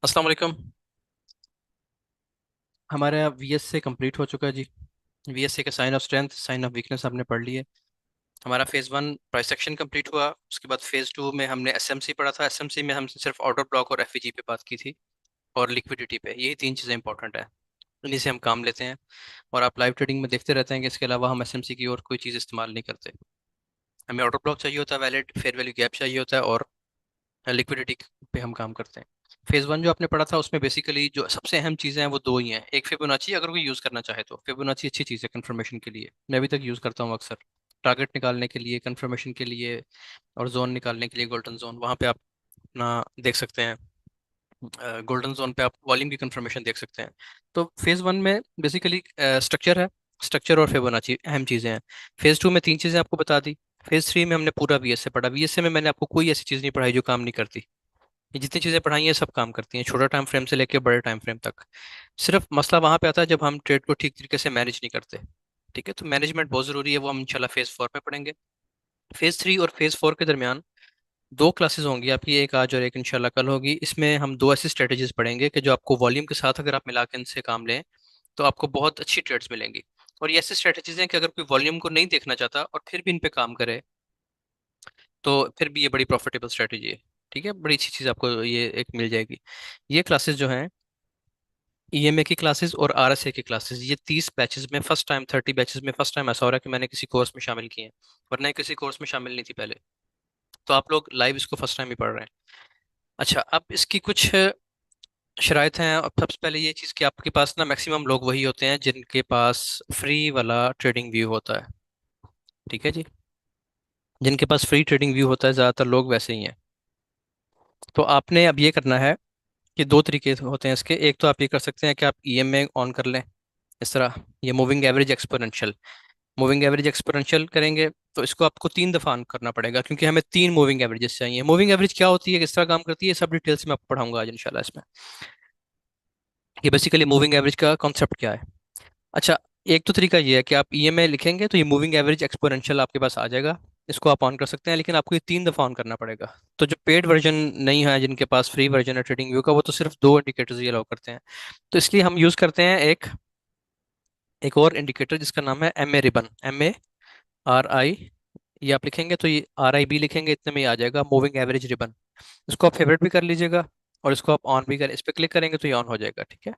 अस्सलाम वालेकुम। हमारा वीएसए कंप्लीट हो चुका है जी। वीएसए के sign of strength, sign of weakness हमने पढ़ लिए। हमारा फेज वन प्राइसेक्शन कंप्लीट हुआ। उसके बाद फेज टू में हमने एसएमसी पढ़ा था। एसएमसी में हम सिर्फ ऑर्डर ब्लॉक और एफईजी पे बात की थी, और लिक्विडिटी पे। यही तीन चीज़ें इंपॉर्टेंट है, इन्हीं से हम काम लेते हैं। और आप लाइव ट्रेडिंग में देखते रहते हैं कि इसके अलावा हम एसएमसी की और कोई चीज़ इस्तेमाल नहीं करते। हमें ऑर्डर ब्लॉक चाहिए होता है, वैलिड फेयर वैल्यू गैप चाहिए होता है, और लिक्विडिटी पे हम काम करते हैं। फेज वन जो आपने पढ़ा था उसमें बेसिकली जो सबसे अहम चीज़ें हैं वो दो ही हैं। एक फिबोनाची, अगर कोई यूज़ करना चाहे तो फिबोनाची अच्छी चीज़ है कंफर्मेशन के लिए। मैं अभी तक यूज़ करता हूँ अक्सर, टारगेट निकालने के लिए, कंफर्मेशन के लिए, और जोन निकालने के लिए। गोल्डन जोन वहाँ पे आप अपना देख सकते हैं। गोल्डन जोन पे आप वॉल्यूम की कंफर्मेशन देख सकते हैं। तो फेज वन में बेसिकली स्ट्रक्चर है। स्ट्रक्चर और फिबोनाची अहम चीज़ें हैं। फेज टू में तीन चीज़ें आपको बता दी। फेज थ्री में हमने पूरा वीएसए पढ़ा। वीएसए में मैंने आपको कोई ऐसी चीज़ नहीं पढ़ाई जो काम नहीं करती। ये जितनी चीज़ें पढ़ाई हैं सब काम करती हैं, छोटा टाइम फ्रेम से लेकर बड़े टाइम फ्रेम तक। सिर्फ मसला वहां पे आता है जब हम ट्रेड को ठीक तरीके से मैनेज नहीं करते। ठीक है, तो मैनेजमेंट बहुत ज़रूरी है, वो हम इंशाल्लाह फेज फोर में पढ़ेंगे। फेज थ्री और फेज फोर के दरमियान दो क्लासेस होंगी आपकी, एक आज और एक इंशाल्लाह कल होगी। इसमें हम दो ऐसी स्ट्रेटेजीज पढ़ेंगे कि जो आपको वॉल्यूम के साथ अगर आप मिला के इनसे काम लें तो आपको बहुत अच्छी ट्रेड्स मिलेंगी। और ये ऐसी स्ट्रेटेजीज हैं कि अगर कोई वॉल्यूम को नहीं देखना चाहता और फिर भी इन पे काम करे तो फिर भी ये बड़ी प्रॉफिटेबल स्ट्रेटेजी है। ठीक है, बड़ी अच्छी चीज़ आपको ये एक मिल जाएगी। ये क्लासेस जो हैं, ईएमए की क्लासेस और आरएसए की क्लासेस, ये 30 बैचेस में फर्स्ट टाइम, 30 बैचेस में फर्स्ट टाइम ऐसा हो रहा है कि मैंने किसी कोर्स में शामिल किए हैं, वरना ये किसी कोर्स में शामिल नहीं थी पहले। तो आप लोग लाइव इसको फर्स्ट टाइम ही पढ़ रहे हैं। अच्छा, अब इसकी कुछ शराइत हैं। अब सबसे पहले ये चीज़ कि आपके पास ना मैक्सिमम लोग वही होते हैं जिनके पास फ्री वाला ट्रेडिंग व्यू होता है। ठीक है जी, जिनके पास फ्री ट्रेडिंग व्यू होता है ज़्यादातर लोग वैसे ही हैं। तो आपने अब ये करना है कि दो तरीके होते हैं इसके। एक तो आप ये कर सकते हैं कि आप ईएमए ऑन कर लें, इस तरह। ये moving average exponential, moving average exponential करेंगे तो इसको आपको 3 दफ़ा ऑन करना पड़ेगा, क्योंकि हमें 3 मूविंग एवरेजेस चाहिए। मूविंग एवरेज क्या होती है, किस तरह काम करती है, सब डिटेल्स में आपको पढ़ाऊंगा आज इंशाल्लाह इसमें। ये बेसिकली मूविंग एवरेज का कॉन्सेप्ट क्या है। अच्छा, एक तो तरीका ये है कि आप ईएमए लिखेंगे तो ये मूविंग एवरेज एक्सपोनेंशियल आपके पास आ जाएगा। इसको आप ऑन कर सकते हैं, लेकिन आपको ये 3 दफ़ा ऑन करना पड़ेगा। तो जो पेड वर्जन नहीं है, जिनके पास फ्री वर्जन है ट्रेडिंग व्यू का, वो तो सिर्फ दो इंडिकेटर्स ही अलाउ करते हैं। तो इसलिए हम यूज़ करते हैं एक एक और इंडिकेटर जिसका नाम है एम ए रिबन, MARI। ये आप लिखेंगे तो ये RIB लिखेंगे, इतने में ही आ जाएगा, मूविंग एवरेज रिबन। इसको आप फेवरेट भी कर लीजिएगा, और इसको आप ऑन भी कर, इस पर क्लिक करेंगे तो ये ऑन हो जाएगा। ठीक है,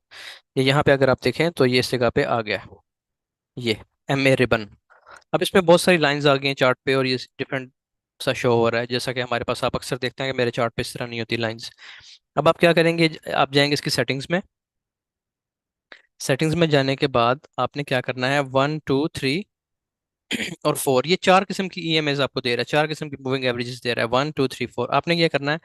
ये यहाँ पे अगर आप देखें तो ये इस जगह पे आ गया, ये MA रिबन। अब इसमें बहुत सारी लाइंस आ गई हैं चार्ट पे, और ये डिफरेंट सा शो हो रहा है, जैसा कि हमारे पास आप अक्सर देखते हैं कि मेरे चार्ट पे इस तरह नहीं होती लाइंस। अब आप क्या करेंगे, आप जाएंगे इसकी सेटिंग्स में। सेटिंग्स में जाने के बाद आपने क्या करना है, 1 2 3 और 4, ये चार किस्म की EMAs आपको दे रहा है, चार किस्म की मूविंग एवरेजेस दे रहा है, 1 2 3 4। आपने क्या करना है,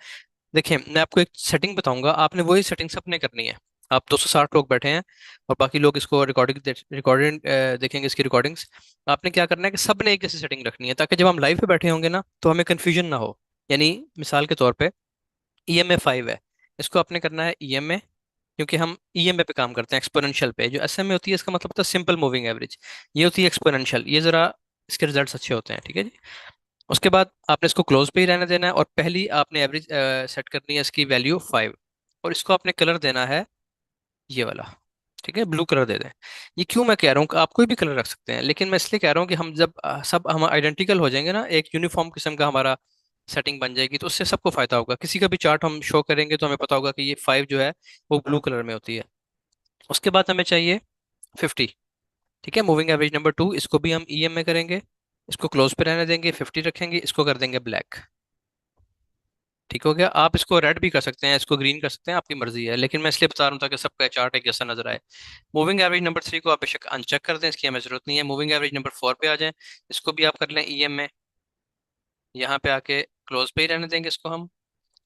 देखिए मैं आपको एक सेटिंग बताऊंगा, आपने वही सेटिंग सबने करनी है। आप 260 लोग बैठे हैं और बाकी लोग इसको रिकॉर्डिंग देखेंगे, इसकी रिकॉर्डिंग्स। आपने क्या करना है कि सबने एक जैसी सेटिंग रखनी है, ताकि जब हम लाइव पे बैठे होंगे ना तो हमें कंफ्यूजन ना हो। यानी मिसाल के तौर पे EMA 5 है, इसको आपने करना है EMA, क्योंकि हम EMA पे काम करते हैं। एक्सपोनेंशियल पे जो SMA होती है, इसका मतलब होता है सिंपल मूविंग एवरेज। ये होती है एक्सपोनेंशियल, ये जरा इसके रिजल्ट्स अच्छे होते हैं। ठीक है जी। उसके बाद आपने इसको क्लोज पे ही रहने देना है, और पहली आपने एवरेज सेट करनी है इसकी वैल्यू 5, और इसको आपने कलर देना है ये वाला। ठीक है, ब्लू कलर दे दें। ये क्यों मैं कह रहा हूँ कि आप कोई भी कलर रख सकते हैं, लेकिन मैं इसलिए कह रहा हूँ कि हम जब सब हम आइडेंटिकल हो जाएंगे ना, एक यूनिफॉर्म किस्म का हमारा सेटिंग बन जाएगी, तो उससे सबको फायदा होगा। किसी का भी चार्ट हम शो करेंगे तो हमें पता होगा कि ये 5 जो है वो ब्लू कलर में होती है। उसके बाद हमें चाहिए 50। ठीक है, मूविंग एवरेज नंबर 2, इसको भी हम EM में करेंगे। इसको क्लोज पे रहने देंगे, 50 रखेंगे, इसको कर देंगे ब्लैक। ठीक हो गया। आप इसको रेड भी कर सकते हैं, इसको ग्रीन कर सकते हैं, आपकी मर्जी है, लेकिन मैं इसलिए बता रहा हूँ ताकि सबका चार्ट एक जैसा नजर आए। मूविंग एवरेज नंबर 3 को आप बेशक अनचेक कर दें, इसकी हमें जरूरत नहीं है। मूविंग एवरेज नंबर 4 पे आ जाएं, इसको भी आप कर लें EM में। यहाँ पे आके क्लोज पे ही रहने देंगे इसको हम,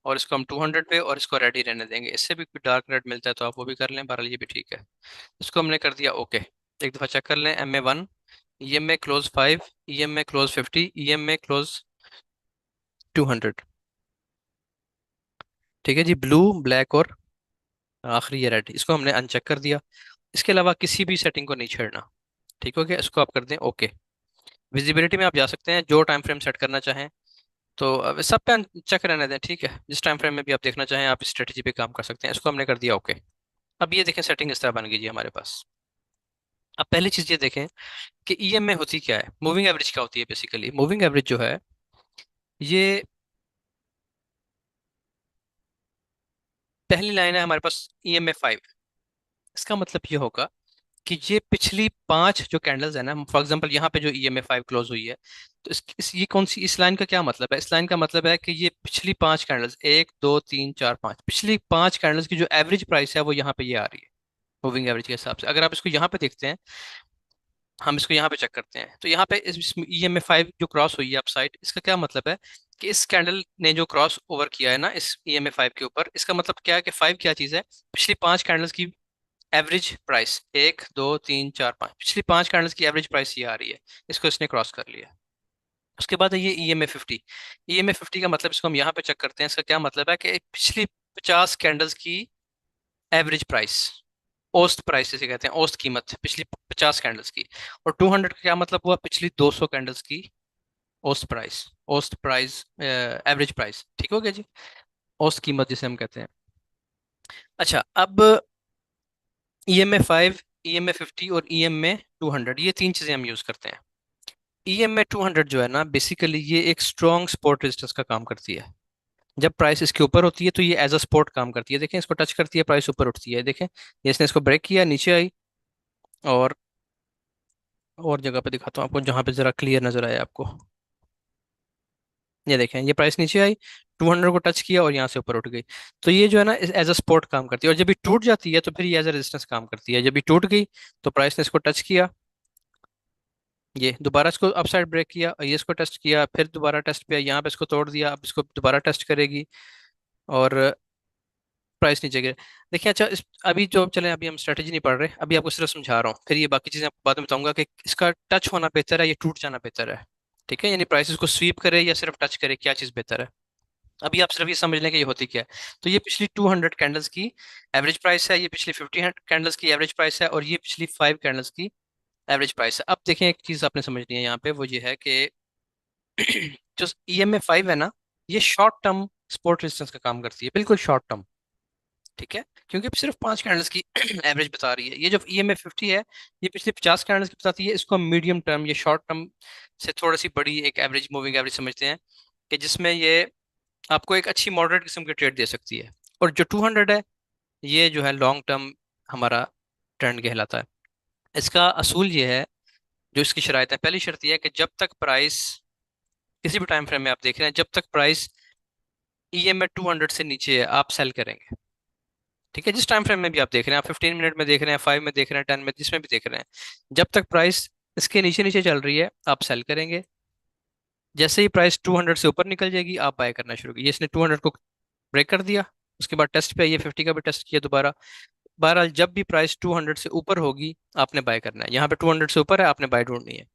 और इसको हम 200 पे, और इसको रेड ही रहने देंगे। इससे भी कोई डार्क रेड मिलता है तो आप वो भी कर लें, बहरहाल ये भी ठीक है। इसको हमने कर दिया ओके। एक दफा चेक कर लें, MA 1, EM में क्लोज 5, EM में क्लोज 50, EM में क्लोज 200। ठीक है जी, ब्लू, ब्लैक और आखिरी ये रेड, इसको हमने अनचेक कर दिया। इसके अलावा किसी भी सेटिंग को नहीं छेड़ना। ठीक हो गया, इसको आप कर दें ओके। विजिबिलिटी में आप जा सकते हैं, जो टाइम फ्रेम सेट करना चाहें। तो अब सब पे चेक रहने दें, ठीक है। जिस टाइम फ्रेम में भी आप देखना चाहें आप इस स्ट्रेटेजी पे काम कर सकते हैं। इसको हमने कर दिया ओके। अब ये देखें सेटिंग इस तरह बन गई जी हमारे पास। अब पहली चीज ये देखें कि ईएमए होती क्या है, मूविंग एवरेज क्या होती है। बेसिकली मूविंग एवरेज जो है ये पहली लाइन है हमारे पास EMA 5। इसका मतलब ये होगा कि ये पिछली 5 जो कैंडल्स है ना, फॉर एग्जांपल यहाँ पे जो EMA 5 क्लोज हुई है, तो ये कौन सी, इस लाइन का क्या मतलब है। इस लाइन का मतलब है कि ये पिछली 5 कैंडल्स, 1 2 3 4 5, पिछली 5 कैंडल्स की जो एवरेज प्राइस है वो यहाँ पे ये आ रही है मूविंग एवरेज के हिसाब से। अगर आप इसको यहाँ पे देखते हैं, हम इसको यहाँ पे चेक करते हैं, तो यहाँ पे इस EMA 5 जो क्रॉस हुई है अप साइड, इसका क्या मतलब है कि इस कैंडल ने जो क्रॉस ओवर किया है ना इस EMA 5 के ऊपर, इसका मतलब क्या है कि 5 क्या चीज़ है, पिछली 5 कैंडल्स की एवरेज प्राइस, 1 2 3 4 5, पिछली 5 कैंडल्स की एवरेज प्राइस ये आ रही है। इसको इसने क्रॉस कर लिया। उसके बाद है ये EMA 50। EMA 50 का मतलब, इसको हम यहाँ पे चेक करते हैं, इसका क्या मतलब है कि पिछली 50 कैंडल्स की एवरेज प्राइस, औसत प्राइस जिसे कहते हैं, औसत कीमत पिछली 50 कैंडल्स की। और 200 का क्या मतलब हुआ, पिछली 200 कैंडल्स की औसत प्राइस, औसत प्राइस, एवरेज प्राइस। ठीक हो गया जी, औसत कीमत जिसे हम कहते हैं। अच्छा, अब EMA 5, EMA 50 और EMA 200, ये तीन चीजें हम यूज करते हैं। EMA 200 जो है ना, बेसिकली ये एक स्ट्रॉन्ग सपोर्ट रेजिस्टेंस का काम करती है। जब प्राइस इसके ऊपर होती है तो ये एज अ सपोर्ट काम करती है। देखें, इसको टच करती है प्राइस ऊपर उठती है। देखें, ये इसने इसको ब्रेक किया, नीचे आई। और जगह पे दिखाता हूँ आपको जहां पे जरा क्लियर नजर आए आपको। ये देखें, ये प्राइस नीचे आई, 200 को टच किया और यहाँ से ऊपर उठ गई। तो ये जो है ना एज अ सपोर्ट काम करती है। और जब ये टूट जाती है तो फिर ये एज अ रेजिस्टेंस काम करती है। जब ये टूट गई तो प्राइस ने इसको टच किया, ये दोबारा इसको अपसाइड ब्रेक किया, ये इसको टेस्ट किया, फिर दोबारा टेस्ट किया, यहाँ पे इसको तोड़ दिया, अब इसको दोबारा टेस्ट करेगी और प्राइस नीचे गिरे। देखिए, अच्छा अभी जो चले, अभी हम स्ट्रेटेजी नहीं पढ़ रहे, अभी आपको सिर्फ समझा रहा हूँ, फिर ये बाकी चीजें आपको बाद में बताऊंगा कि इसका टच होना बेहतर है या टूट जाना बेहतर है। ठीक है, यानी प्राइसेस को स्वीप करे या सिर्फ टच करे, क्या चीज बेहतर है। अभी आप सिर्फ ये समझ लें कि ये होती क्या है। तो ये पिछली 200 कैंडल्स की एवरेज प्राइस है, ये पिछली 50 कैंडल्स की एवरेज प्राइस है, और ये पिछली 5 कैंडल्स की एवरेज प्राइस है। अब देखें, एक चीज आपने समझनी है यहाँ पे, वो ये है कि जो EMA 5 है ना, ये शॉर्ट टर्म सपोर्ट रेजिस्टेंस का काम करती है, बिल्कुल शॉर्ट टर्म। ठीक है, क्योंकि सिर्फ 5 कैंडल्स की एवरेज बता रही है। ये जो EMA 50 है, ये पिछले 50 कैंडल्स की बताती है। इसको हम मीडियम टर्म, ये शॉर्ट टर्म से थोड़ी सी बड़ी एक एवरेज, मूविंग एवरेज समझते हैं, कि जिसमें ये आपको एक अच्छी मॉडरेट किस्म की ट्रेड दे सकती है। और जो 200 है, ये जो है लॉन्ग टर्म हमारा ट्रेंड कहलाता है। इसका असूल ये है, जो इसकी शराइत है, पहली शर्त यह है कि जब तक प्राइस, किसी भी टाइम फ्रेम में आप देख रहे हैं, जब तक प्राइस EMA 200 से नीचे है आप सेल करेंगे। ठीक है, जिस टाइम फ्रेम में भी आप देख रहे हैं, आप 15 मिनट में देख रहे हैं, 5 में देख रहे हैं, 10 में, जिसमें भी देख रहे हैं, जब तक प्राइस इसके नीचे नीचे चल रही है आप सेल करेंगे। जैसे ही प्राइस 200 से ऊपर निकल जाएगी आप बाय करना शुरू कीजिए। इसने 200 को ब्रेक कर दिया, उसके बाद टेस्ट पे ये 50 का भी टेस्ट किया दोबारा। बहरहाल जब भी प्राइस 200 से ऊपर होगी आपने बाय करना है। यहाँ पे 200 से ऊपर है आपने बाय ढूंढनी है,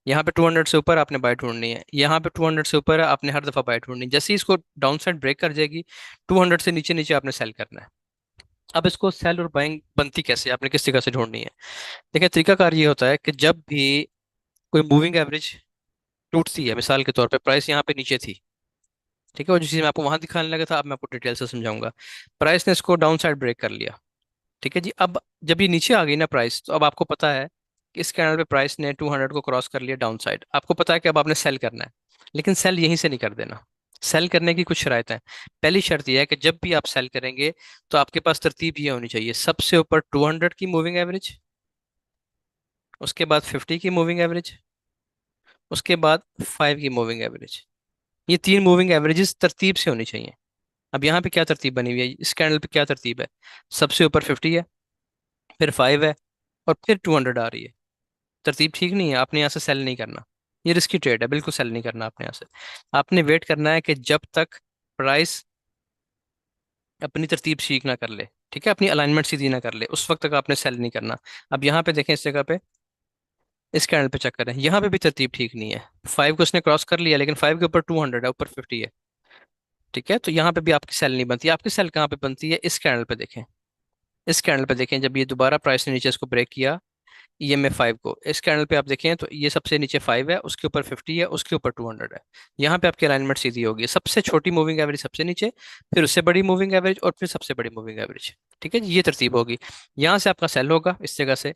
यहाँ पे 200 से ऊपर आपने बाय ढूंढनी है, यहाँ पे 200 से ऊपर है आपने हर दफा बाय ढूंढनी है। जैसे ही इसको डाउन साइड ब्रेक कर जाएगी, 200 से नीचे नीचे आपने सेल करना है। अब इसको सेल और बाइंग बनती कैसे, आपने किस तरीके से ढूंढनी है। देखिए, तरीकाकार ये होता है कि जब भी कोई मूविंग एवरेज टूटती है, मिसाल के तौर पे प्राइस यहाँ पे नीचे थी, ठीक है, और जिस चीज़ मैं आपको वहां दिखाने लगा था, अब मैं आपको डिटेल से समझाऊंगा। प्राइस ने इसको डाउन साइड ब्रेक कर लिया, ठीक है जी। अब जब ये नीचे आ गई ना प्राइस, तो अब आपको पता है कि इस कैंडल पे प्राइस ने 200 को क्रॉस कर लिया डाउन साइड। आपको पता है कि अब आपने सेल करना है, लेकिन सेल यहीं से नहीं कर देना। सेल करने की कुछ शर्तें हैं। पहली शर्त यह है कि जब भी आप सेल करेंगे तो आपके पास तरतीब ये होनी चाहिए, सबसे ऊपर 200 की मूविंग एवरेज, उसके बाद 50 की मूविंग एवरेज, उसके बाद 5 की मूविंग एवरेज। ये तीन मूविंग एवरेजेस तरतीब से होनी चाहिए। अब यहाँ पे क्या तरतीब बनी हुई है, इस कैंडल पे क्या तरतीब है, सबसे ऊपर 50 है, फिर 5 है, और फिर 200 आ रही है। तरतीब ठीक नहीं है, आपने यहाँ से सेल नहीं करना। ये रिस्की ट्रेड है, बिल्कुल सेल नहीं करना आपने यहाँ से। आपने वेट करना है कि जब तक प्राइस अपनी तरतीब ठीक ना कर ले, ठीक है, अपनी अलाइनमेंट सीधी ना कर ले, उस वक्त तक आपने सेल नहीं करना। अब यहाँ पे देखें, इस जगह पे, इस कैंडल पे चेक करें, यहाँ पे भी तरतीब ठीक नहीं है। 5 को इसने क्रॉस कर लिया, लेकिन 5 के ऊपर 200 है, ऊपर 50 है। ठीक है, तो यहाँ पे भी आपकी सेल नहीं बनती। आपकी सेल कहाँ पे बनती है, इस कैंडल पे देखें, इस कैंडल पे देखें, जब ये दोबारा प्राइस ने नीचे इसको ब्रेक किया, EMA 5 को, इस कैंडल पे आप देखें तो ये सबसे नीचे 5 है, उसके ऊपर 50 है, उसके ऊपर 200 है। यहाँ पे आपकी अलाइनमेंट सीधी होगी, सबसे छोटी मूविंग एवरेज सबसे नीचे, फिर उससे बड़ी मूविंग एवरेज, और फिर सबसे बड़ी मूविंग एवरेज। ठीक है जी, ये तरतीब होगी। यहाँ से आपका सेल होगा इस जगह से।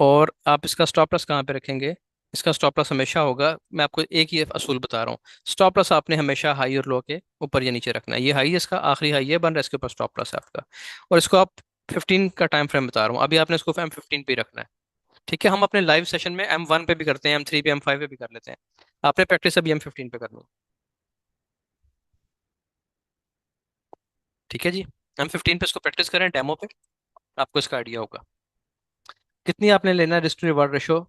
और आप इसका स्टॉप लॉस कहाँ पे रखेंगे? इसका स्टॉप लॉस हमेशा होगा, मैं आपको एक ही असूल बता रहा हूँ, स्टॉप लॉस आपने हमेशा हाई और लो के ऊपर या नीचे रखना है। ये हाई है, इसका आखिरी हाई ये बन रहा है, इसके ऊपर स्टॉप लॉस है आपका। और इसको आप 15 का टाइम फ्रेम बता रहा हूँ, अभी आपने इसको M15 पे ही रखना है। ठीक है, हम अपने लाइव सेशन में M1 पे भी करते हैं, M3 पे, M5 पे भी कर लेते हैं। आपने प्रैक्टिस अभी M15 पे करनी है। ठीक है जी, M15 पे इसको प्रैक्टिस करें डेमो पे, आपको इसका आइडिया होगा। कितनी आपने लेना है रिस्क टू रिवार्ड रेशो?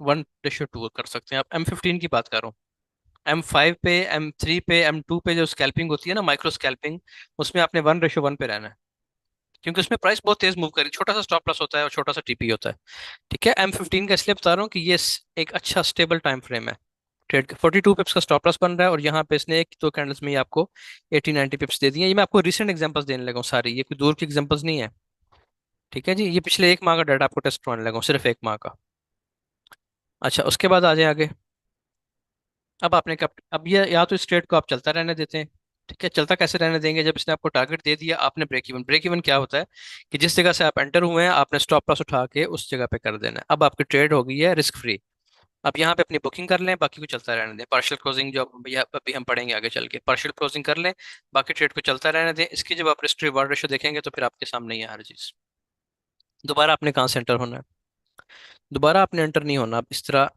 1:2 कर सकते हैं आप। M15 की बात कर रहा हूँ। M5 पे, M3 पे, M2 पे जो स्कैल्पिंग होती है ना, माइक्रो स्कैल्पिंग, उसमें आपने 1:1 पे रहना है, क्योंकि उसमें प्राइस बहुत तेज मूव करी, छोटा सा स्टॉप लॉस होता है और छोटा सा TP होता है। ठीक है, M15 का इसलिए बता रहा हूँ कि ये एक अच्छा स्टेबल टाइम फ्रेम है। ट्रेड 42 पिप्स का स्टॉप लॉस बन रहा है, और यहाँ पे इसने एक दो कैंडल्स में ही आपको 80-90 पिप्स दे दिए। ये मैं आपको रिसेंट एग्जांपल्स देने लगा हूँ सारी, ये कोई दूर की एग्जांपल्स नहीं है। ठीक है जी, ये पिछले एक माह का डाटा आपको टेस्ट करवाने लगा हूँ, सिर्फ एक माह का। अच्छा, उसके बाद आ जाए आगे। अब आपने कब, अब ये या तो इस ट्रेड को आप चलता रहने देते हैं। ठीक है, चलता कैसे रहने देंगे? जब इसने आपको टारगेट दे दिया, आपने ब्रेक इवन क्या होता है कि जिस जगह से आप एंटर हुए हैं, आपने स्टॉप लॉस उठा के उस जगह पे कर देना है। अब आपकी ट्रेड हो गई है रिस्क फ्री। अब यहाँ पे अपनी बुकिंग कर लें, बाकी को चलता रहने दें। पार्शियल क्लोजिंग जो भैया अभी हम पढ़ेंगे आगे चल के, पार्शियल क्लोजिंग कर लें, बाकी ट्रेड को चलता रहने दें। इसकी जब आप रिस्क रिवार्ड रेशो देखेंगे तो फिर आपके सामने ही है हर चीज। दोबारा आपने कहाँ से एंटर होना है? दोबारा आपने एंटर नहीं होना अब इस तरह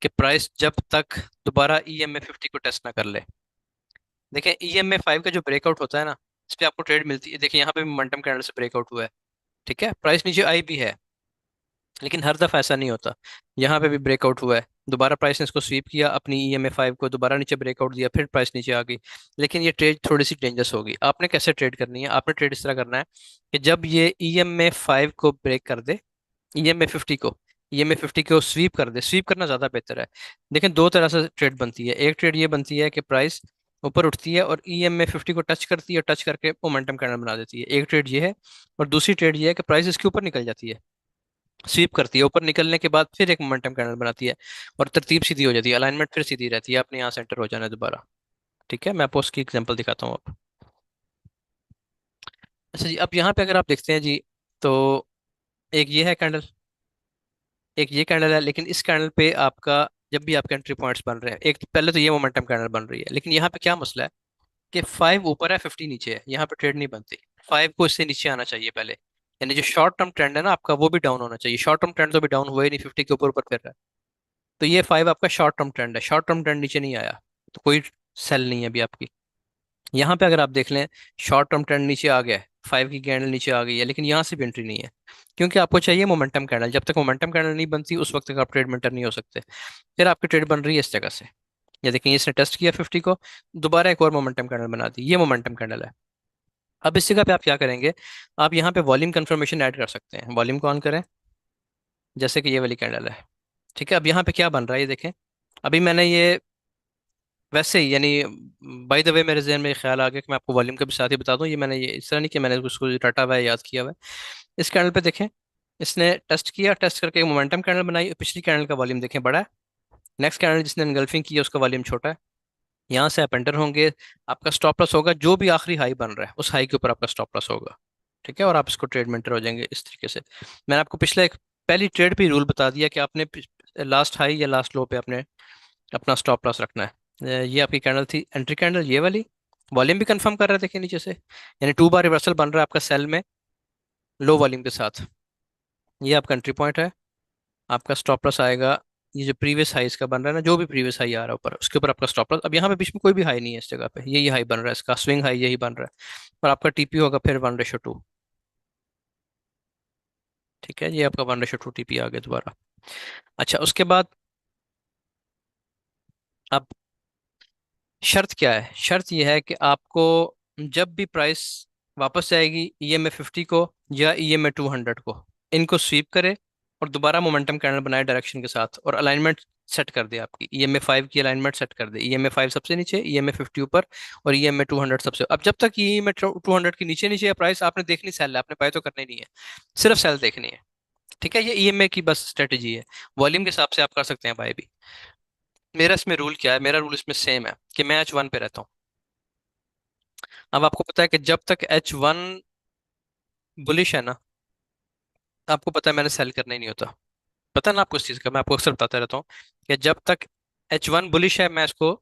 कि प्राइस जब तक दोबारा EMA 50 को टेस्ट ना कर ले। देखें, EMA 5 का जो ब्रेकआउट होता है ना, इस पे आपको ट्रेड मिलती है। देखिए यहाँ पे मोमेंटम कैंडल से ब्रेकआउट हुआ है। ठीक है, प्राइस नीचे आई भी है, लेकिन हर दफा ऐसा नहीं होता। यहाँ पे भी ब्रेकआउट हुआ है, दोबारा प्राइस ने इसको स्वीप किया, अपनी EMA 5 को दोबारा नीचे ब्रेकआउट दिया, फिर प्राइस नीचे आ गई। लेकिन ये ट्रेड थोड़ी सी डेंजरस होगी। आपने कैसे ट्रेड करनी है? आपने ट्रेड इस तरह करना है कि जब ये EMA 5 को ब्रेक कर दे, EMA 50 को स्वीप कर दे, स्वीप करना ज्यादा बेहतर है। देखें, दो तरह से ट्रेड बनती है। एक ट्रेड ये बनती है कि प्राइस ऊपर उठती है और EMA 50 को टच करती है, टच करके मोमेंटम कैंडल बना देती है, एक ट्रेड ये है। और दूसरी ट्रेड ये है कि प्राइस इसके ऊपर निकल जाती है, स्वीप करती है, ऊपर निकलने के बाद फिर एक मोमेंटम कैंडल बनाती है, और तरतीब सीधी हो जाती है, अलाइनमेंट फिर सीधी रहती है, अपने यहाँ सेंटर हो जाना है दोबारा। ठीक है, मैं आपको उसकी एग्जांपल दिखाता हूँ अब। अच्छा जी, अब यहाँ पे अगर आप देखते हैं जी, तो एक ये है कैंडल, एक ये कैंडल है। लेकिन इस कैंडल पे आपका, जब भी आपके एंट्री पॉइंट्स बन रहे हैं, एक तो पहले तो ये मोमेंटम कैंडल बन रही है, लेकिन यहाँ पे क्या मसला है कि 5 ऊपर है, 50 नीचे है, यहाँ पे ट्रेड नहीं बनती। 5 को इससे नीचे आना चाहिए पहले, यानी जो शॉर्ट टर्म ट्रेंड है ना आपका, वो भी डाउन होना चाहिए। शॉर्ट टर्म ट्रेंड तो भी डाउन हुआ ही नहीं, 50 के ऊपर ऊपर फिर रहा है। तो ये 5 आपका शॉर्ट टर्म ट्रेंड है, शॉर्ट टर्म ट्रेंड नीचे नहीं आया, तो कोई सेल नहीं है अभी आपकी। यहाँ पे अगर आप देख लें, शॉर्ट टर्म ट्रेंड नीचे आ गया है, 5 की कैंडल नीचे आ गई है, लेकिन यहाँ से भी एंट्री नहीं है, क्योंकि आपको चाहिए मोमेंटम कैंडल। जब तक मोमेंटम कैंडल नहीं बनती, उस वक्त तक आप ट्रेड में एंटर नहीं हो सकते। फिर आपकी ट्रेड बन रही है इस जगह से। ये देखिए, इसने टेस्ट किया 50 को, दोबारा एक और मोमेंटम कैंडल बना दी, ये मोमेंटम कैंडल है। अब इस जगह पे आप क्या करेंगे? आप यहाँ पे वॉल्यूम कंफर्मेशन ऐड कर सकते हैं। वॉल्यूम को ऑन करें, जैसे कि ये वाली कैंडल है। ठीक है, अब यहाँ पे क्या बन रहा है ये देखें। अभी मैंने ये वैसे ही, यानी बाय द वे मेरे जहन में ये ख्याल आ गया कि मैं आपको वॉल्यूम का भी साथ ही बता दूं। ये मैंने ये इस तरह नहीं कि मैंने उसको रटा हुआ है, याद किया हुआ है। इस कैंडल पे देखें, इसने टेस्ट किया, टेस्ट करके मोमेंटम कैंडल बनाई। पिछली कैंडल का वॉल्यूम देखें, बड़ा है। नेक्स्ट कैंडल जिसने एनगल्फिंग की है, उसका वॉल्यूम छोटा है। यहाँ से आप एंटर होंगे, आपका स्टॉप लॉस होगा जो भी आखिरी हाई बन रहा है, उस हाई के ऊपर आपका स्टॉप लॉस होगा। ठीक है, और आप इसको ट्रेड में एंटर हो जाएंगे इस तरीके से। मैंने आपको पिछले एक पहली ट्रेड पे रूल बता दिया कि आपने लास्ट हाई या लास्ट लो पे आपने अपना स्टॉप लॉस रखना है। ये आपकी कैंडल थी, एंट्री कैंडल ये वाली। वॉल्यूम भी कंफर्म कर रहे हैं, देखिए नीचे से, यानी 2 बार रिवर्सल बन रहा है आपका सेल में, लो वॉल्यूम के साथ। ये आपका एंट्री पॉइंट है, आपका स्टॉप लॉस आएगा। ये जो प्रीवियस हाई इसका बन रहा है ना, जो भी प्रीवियस हाई आ रहा है ऊपर, उसके ऊपर आपका स्टॉप लॉस। अब यहाँ पे बीच में कोई भी हाई नहीं है, इस जगह पे यही हाई बन रहा है, इसका स्विंग हाई यही बन रहा है। और आपका TP होगा फिर 1:2। ठीक है, ये आपका 1:2 TP आ गया दोबारा। अच्छा, उसके बाद अब शर्त क्या है? शर्त यह है कि आपको जब भी प्राइस वापस जाएगी EMA 50 को या EMA 200 को, इनको स्वीप करे और दोबारा मोमेंटम कैंडल बनाए डायरेक्शन के साथ, और अलाइनमेंट सेट कर दे आपकी। EMA 5 की अलाइनमेंट सेट कर दे, EMA 5 सबसे नीचे, EMA 50 ऊपर, और EMA 200 सबसे। अब जब तक EMA 200 के नीचे नीचे है प्राइस, आपने देखनी सेल है, आपने बाय तो करना ही नहीं है, सिर्फ सेल देखनी है। ठीक है, ये ईएमए की बस स्ट्रेटेजी है। वॉल्यूम के हिसाब से आप कर सकते हैं बाय भी। मेरा इसमें रूल क्या है, मेरा रूल इसमें सेम है कि मैं H1 पे रहता हूँ। अब आपको पता है कि जब तक H1 बुलिश है ना, आपको पता है मैंने सेल करना ही नहीं होता। पता है ना आपको इस चीज़ का, मैं आपको अक्सर बताता रहता हूँ कि जब तक H1 बुलिश है मैं इसको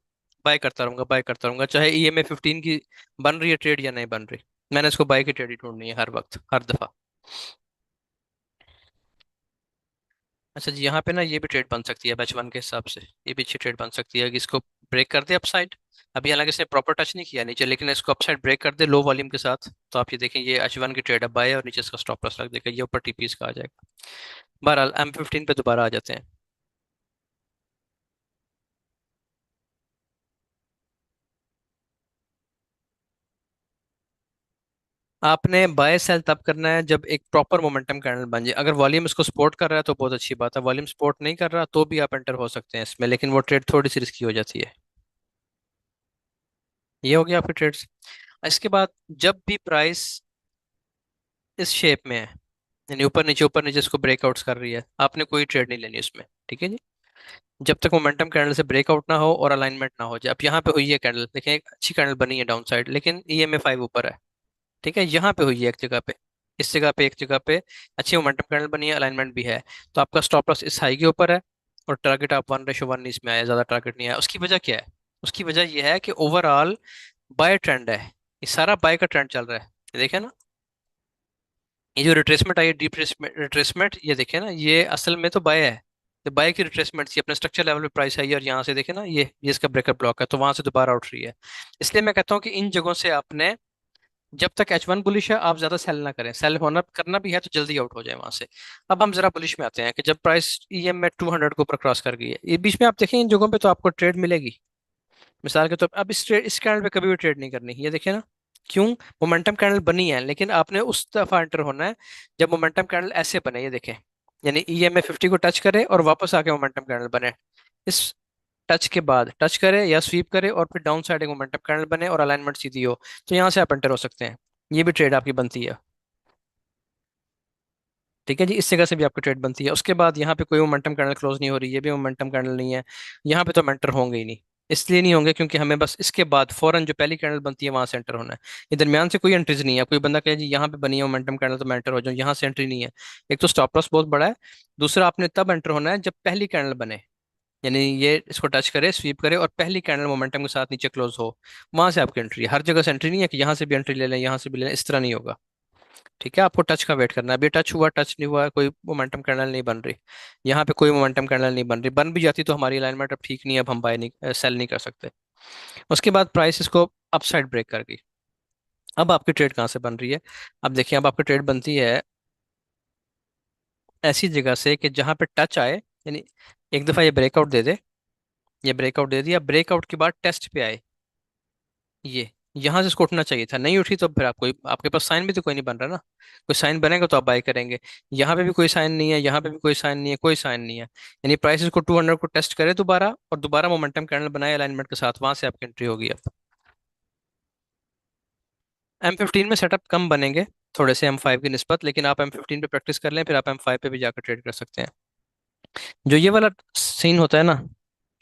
बाय करता रहूंगा, बाय करता रहूंगा, चाहे ईएमए 15 की बन रही है ट्रेड या नहीं बन रही। मैंने इसको बाय की ट्रेड ही ढूंढनी है हर वक्त, हर दफा। अच्छा जी, यहाँ पे ना ये भी ट्रेड बन सकती है H1 के हिसाब से, ये भी अच्छी ट्रेड बन सकती है कि इसको ब्रेक कर दे अपसाइड। अभी हालांकि इसने प्रॉपर टच नहीं किया नीचे, लेकिन इसको अपसाइड ब्रेक कर दे लो वॉल्यूम के साथ, तो आप ये देखें ये H1 की ट्रेड है बाय, और नीचे इसका स्टॉप लॉस लग देगा, ये ऊपर टीपीस का आ जाएगा। बहरहाल M15 पे दोबारा आ जाते हैं। आपने बाय सेल तब करना है जब एक प्रॉपर मोमेंटम कैंडल बन जाए। अगर वॉल्यूम इसको सपोर्ट कर रहा है तो बहुत अच्छी बात है, वॉल्यूम सपोर्ट नहीं कर रहा तो भी आप एंटर हो सकते हैं इसमें, लेकिन वो ट्रेड थोड़ी सी रिस्की हो जाती है। ये हो गया आपके ट्रेड्स। इसके बाद जब भी प्राइस इस शेप में है, यानी ऊपर नीचे इसको ब्रेकआउट्स कर रही है, आपने कोई ट्रेड नहीं लेनी उसमें, ठीक है जी। जब तक मोमेंटम कैंडल से ब्रेकआउट ना हो और अलाइनमेंट ना हो जाए। अब यहाँ पे हुई है कैंडल, देखें एक अच्छी कैंडल बनी है डाउन साइड, लेकिन EMA 5 ऊपर है। ठीक है, यहाँ पे हुई है एक जगह पे, इस जगह पे, एक जगह पे अच्छी मोमेंटम कैंडल बनी है, अलाइनमेंट भी है। तो आपका स्टॉप लॉस इस हाई के ऊपर है, और टारगेट आप 1:1 इसमें आया, ज्यादा टारगेट नहीं आया। उसकी वजह क्या है? उसकी वजह यह है कि ओवरऑल बाय ट्रेंड है, ये सारा बाय का ट्रेंड चल रहा है। ये देखें ना, ये जो रिट्रेसमेंट आई है, डीप रिट्रेसमेंट, ये देखें ना, ये असल में तो बाय है। तो बाय की रिट्रेसमेंट थी, अपने स्ट्रक्चर लेवल पे प्राइस आई है, और यहाँ से देखें ना, ये इसका ब्रेकर ब्लॉक है, तो वहां से दोबारा उठ रही है। इसलिए मैं कहता हूँ कि इन जगहों से आपने, जब तक H1 बुलिश है आप ज्यादा सेल ना करें, सेल होना करना भी है तो जल्दी आउट हो जाए वहां से। अब हम जरा बुलिश में आते हैं कि जब प्राइस EM में 200 को ऊपर क्रॉस कर गई है, ये बीच में आप देखें इन जगहों पे तो आपको ट्रेड मिलेगी। मिसाल के तौर पर अब इस कैंडल पे कभी भी ट्रेड नहीं करनी, ये देखिए ना। क्यों? मोमेंटम कैंडल बनी है, लेकिन आपने उस दफा एंटर होना है जब मोमेंटम कैंडल ऐसे बने, ये देखें, यानी EMA 50 को टच करे और वापस आके मोमेंटम कैंडल बने। इस टच के बाद टच करे या स्वीप करे और फिर डाउन साइड एक मोमेंटम कैंडल बने और अलाइनमेंट सीधी हो, तो यहाँ से आप एंटर हो सकते हैं। ये भी ट्रेड आपकी बनती है। ठीक है जी, इस जगह से भी आपकी ट्रेड बनती है। उसके बाद यहाँ पे कोई मोमेंटम कैंडल क्लोज नहीं हो रही, ये भी मोमेंटम कैंडल नहीं है, यहाँ पे तो हम एंटर होंगे ही नहीं। इसलिए नहीं होंगे क्योंकि हमें बस इसके बाद फौरन जो पहली कैंडल बनती है वहां से एंटर होना है। ये दरमियान से कोई एंट्रीज नहीं है। कोई बंदा कहे जी यहाँ पे बनी है मोमेंटम कैंडल तो मैं एंटर हो जाऊँ, यहाँ से एंट्री नहीं है। एक तो स्टॉप लॉस बहुत बड़ा है, दूसरा आपने तब एंटर होना है जब पहली कैंडल बने, यानी ये इसको टच करे, स्वीप करे और पहली कैंडल मोमेंटम के साथ नीचे क्लोज हो, वहां से आपकी एंट्री है। हर जगह से एंट्री नहीं है कि यहाँ से भी एंट्री ले लें, यहाँ से भी ले लें, इस तरह नहीं होगा। ठीक है, आपको टच का वेट करना है। अभी टच हुआ, टच नहीं हुआ, कोई मोमेंटम कैंडल नहीं बन रही, यहाँ पे कोई मोमेंटम कैंडल नहीं बन रही। बन भी जाती तो हमारी अलाइनमेंट अब ठीक नहीं है, अब हम बाय नहीं, सेल नहीं कर सकते। उसके बाद प्राइस इसको अपसाइड ब्रेक कर गई। अब आपकी ट्रेड कहाँ से बन रही है? अब देखिए, अब आपकी ट्रेड बनती है ऐसी जगह से कि जहाँ पे टच आए, यानी एक दफा ये ब्रेकआउट दे दे, ये ब्रेकआउट दे दिया, ब्रेकआउट के बाद टेस्ट पे आए, ये यहाँ से इसको उठना चाहिए था, नहीं उठी तो फिर आप कोई, आपके पास साइन भी तो कोई नहीं बन रहा ना। कोई साइन बनेगा तो आप बाय करेंगे। यहाँ पे भी कोई साइन नहीं है, यहाँ पे भी कोई साइन नहीं है, कोई साइन नहीं है, यानी प्राइस को 200 को टेस्ट करे दोबारा, और दोबारा मोमेंटम कैंडल बनाए अलाइनमेंट के साथ, वहां से आपकी एंट्री होगी। अब M15 में सेटअप कम बनेंगे थोड़े से M5 की निस्बत, लेकिन आप M15 पे प्रैक्टिस कर लें, फिर आप M5 पे भी जाकर ट्रेड कर सकते हैं। जो ये वाला सीन होता है ना,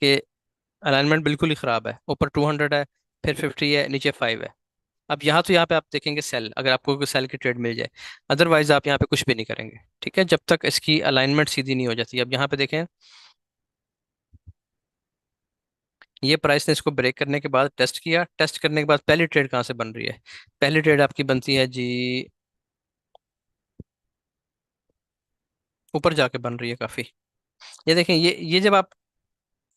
कि अलाइनमेंट बिल्कुल ही खराब है, ऊपर 200 है, फिर 50 है, नीचे 5 है। अब यहाँ पे आप देखेंगे सेल, अगर आपको कोई सेल की ट्रेड मिल जाए, अदरवाइज आप यहाँ पे कुछ भी नहीं करेंगे। ठीक है, जब तक इसकी अलाइनमेंट सीधी नहीं हो जाती। अब यहाँ पे देखें, ये प्राइस ने इसको ब्रेक करने के बाद टेस्ट किया, टेस्ट करने के बाद पहली ट्रेड कहाँ से बन रही है? पहली ट्रेड आपकी बनती है जी, ऊपर जाके बन रही है काफी। ये देखें, ये जब आप,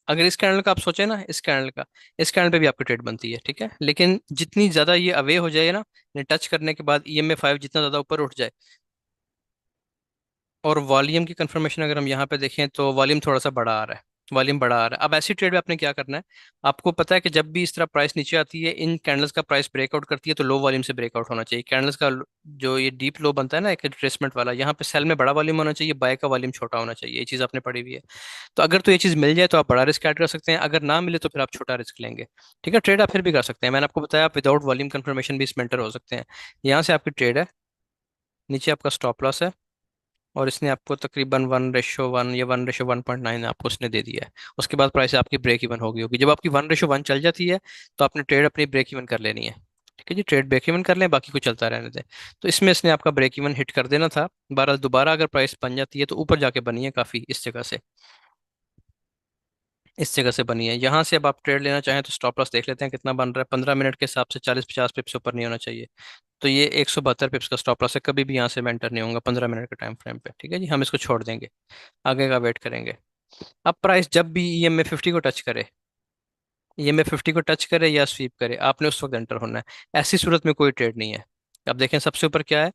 अगर इस कैंडल का आप सोचें ना, इस कैंडल का, इस कैंडल पे भी आपकी ट्रेड बनती है। ठीक है, लेकिन जितनी ज्यादा ये अवे हो जाए ना, टच करने के बाद EMA 5 जितना ज्यादा ऊपर उठ जाए, और वॉल्यूम की कंफर्मेशन अगर हम यहाँ पे देखें तो वॉल्यूम थोड़ा सा बड़ा आ रहा है, वॉल्यूम बड़ा आ रहा है। अब ऐसी ट्रेड में आपने क्या करना है? आपको पता है कि जब भी इस तरह प्राइस नीचे आती है, इन कैंडल्स का प्राइस ब्रेकआउट करती है, तो लो वॉल्यूम से ब्रेकआउट होना चाहिए। कैंडल्स का जो ये डीप लो बनता है ना, एक रिट्रेसमेंट वाला, यहाँ पे सेल में बड़ा वॉल्यूम होना चाहिए, बाय का वॉल्यूम छोटा होना चाहिए। ये चीज़ आपने पढ़ी हुई है। तो अगर तो ये चीज़ मिल जाए तो आप बड़ा रिस्क ऐड कर सकते हैं, अगर ना मिले तो फिर आप छोटा रिस्क लेंगे। ठीक है, ट्रेड आप फिर भी कर सकते हैं, मैंने आपको बताया, आप विदाउट वॉल्यूम कंफर्मेशन भी इसमें एंटर हो सकते हैं। यहाँ से आपकी ट्रेड है, नीचे आपका स्टॉप लॉस है, और इसने आपको तकरीबन 1:1 या 1:1.9 आपको उसने दे दिया है। उसके बाद प्राइस आपकी ब्रेक इवन होगी होगी जब आपकी 1:1 चल जाती है, तो आपने ट्रेड अपनी ब्रेक इवन कर लेनी है। ठीक है जी, ट्रेड ब्रेक इवन कर लें, बाकी को चलता रहने दें। तो इसमें इसने आपका ब्रेक इवन हिट कर देना था। बहरहाल दोबारा अगर प्राइस बन जाती है तो ऊपर जाके बनी है काफ़ी इस जगह से। इस जगह से बनी है, यहाँ से अब आप ट्रेड लेना चाहें तो स्टॉप लॉस देख लेते हैं कितना बन रहा है। 15 मिनट के हिसाब से 40-50 पिप्स ऊपर नहीं होना चाहिए। तो ये 172 पिप्स का स्टॉप लॉस है, कभी भी यहाँ से मैं एंटर नहीं होऊंगा 15 मिनट के टाइम फ्रेम पे। ठीक है जी, हम इसको छोड़ देंगे, आगे का वेट करेंगे। अब प्राइस जब भी ईएमए 50 को टच करे, ईएमए 50 को टच करे या स्वीप करे, आपने उस वक्त एंटर होना है। ऐसी सूरत में कोई ट्रेड नहीं है। अब देखें सबसे ऊपर क्या है।